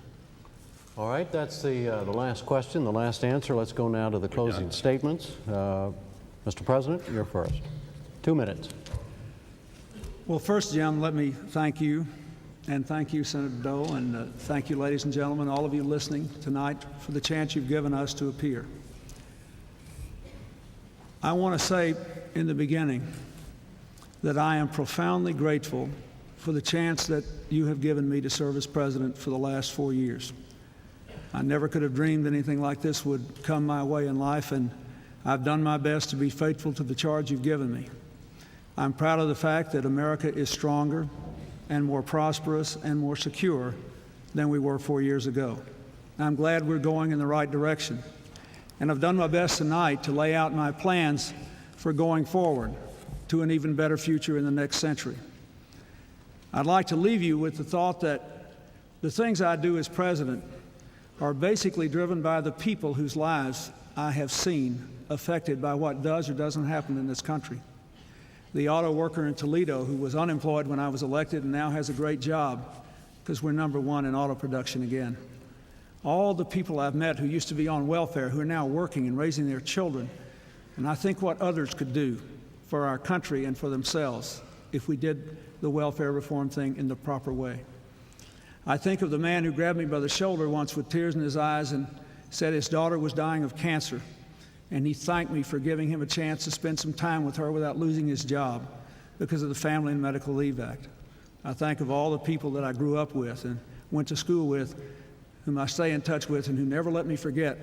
All right, that's the last question, the last answer. Let's go now to the closing statements. Mr. President, you're first. 2 minutes. Well, first, Jim, let me thank you, and thank you, Senator Dole, and thank you, ladies and gentlemen, all of you listening tonight, for the chance you've given us to appear. I want to say in the beginning that I am profoundly grateful for the chance that you have given me to serve as president for the last 4 years. I never could have dreamed anything like this would come my way in life, and I've done my best to be faithful to the charge you've given me. I'm proud of the fact that America is stronger and more prosperous and more secure than we were 4 years ago. I'm glad we're going in the right direction. And I've done my best tonight to lay out my plans for going forward to an even better future in the next century. I'd like to leave you with the thought that the things I do as president are basically driven by the people whose lives I have seen affected by what does or doesn't happen in this country. The auto worker in Toledo who was unemployed when I was elected and now has a great job because we're #1 in auto production again. all the people I've met who used to be on welfare, who are now working and raising their children. And I think what others could do for our country and for themselves if we did the welfare reform thing in the proper way. I think of the man who grabbed me by the shoulder once with tears in his eyes and said his daughter was dying of cancer, and he thanked me for giving him a chance to spend some time with her without losing his job because of the Family and Medical Leave Act. I think of all the people that I grew up with and went to school with, whom I stay in touch with, and who never let me forget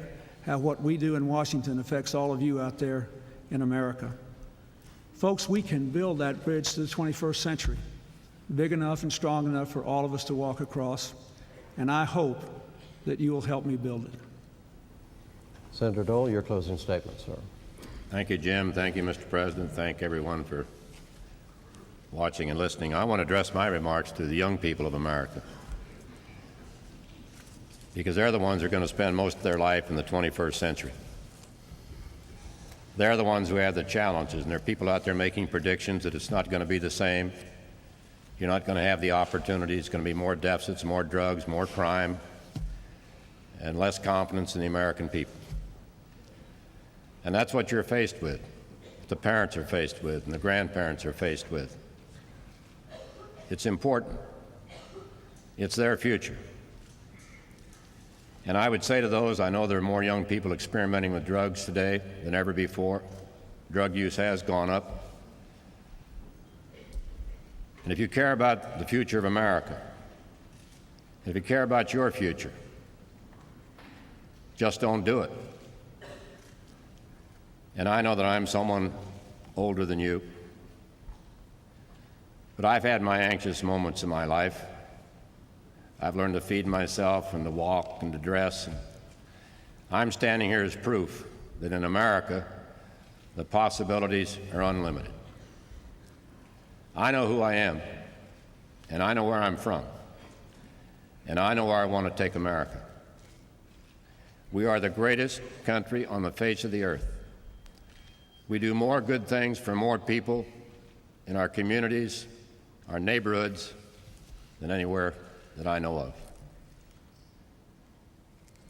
how what we do in Washington affects all of you out there in America. Folks, we can build that bridge to the 21st century, big enough and strong enough for all of us to walk across, and I hope that you will help me build it. Senator Dole, your closing statement, sir. Thank you, Jim. Thank you, Mr. President. Thank everyone for watching and listening. I want to address my remarks to the young people of America, because they're the ones who are going to spend most of their life in the 21st century. They're the ones who have the challenges, and there are people out there making predictions that it's not going to be the same. You're not going to have the opportunities. It's going to be more deficits, more drugs, more crime, and less confidence in the American people. And that's what you're faced with, the parents are faced with, and the grandparents are faced with. It's important. It's their future. And I would say to those, I know there are more young people experimenting with drugs today than ever before. Drug use has gone up. And if you care about the future of America, if you care about your future, just don't do it. And I know that I'm someone older than you, but I've had my anxious moments in my life. I've learned to feed myself and to walk and to dress. And I'm standing here as proof that in America, the possibilities are unlimited. I know who I am, and I know where I'm from, and I know where I want to take America. We are the greatest country on the face of the earth. We do more good things for more people in our communities, our neighborhoods, than anywhere that I know of.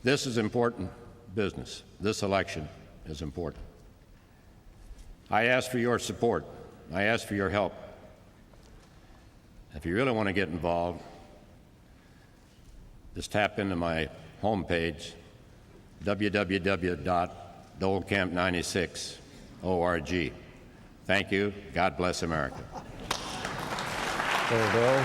This is important business. This election is important. I ask for your support. I ask for your help. If you really want to get involved, just tap into my homepage, www.dolecamp96.org. Thank you. God bless America. Senator Dole.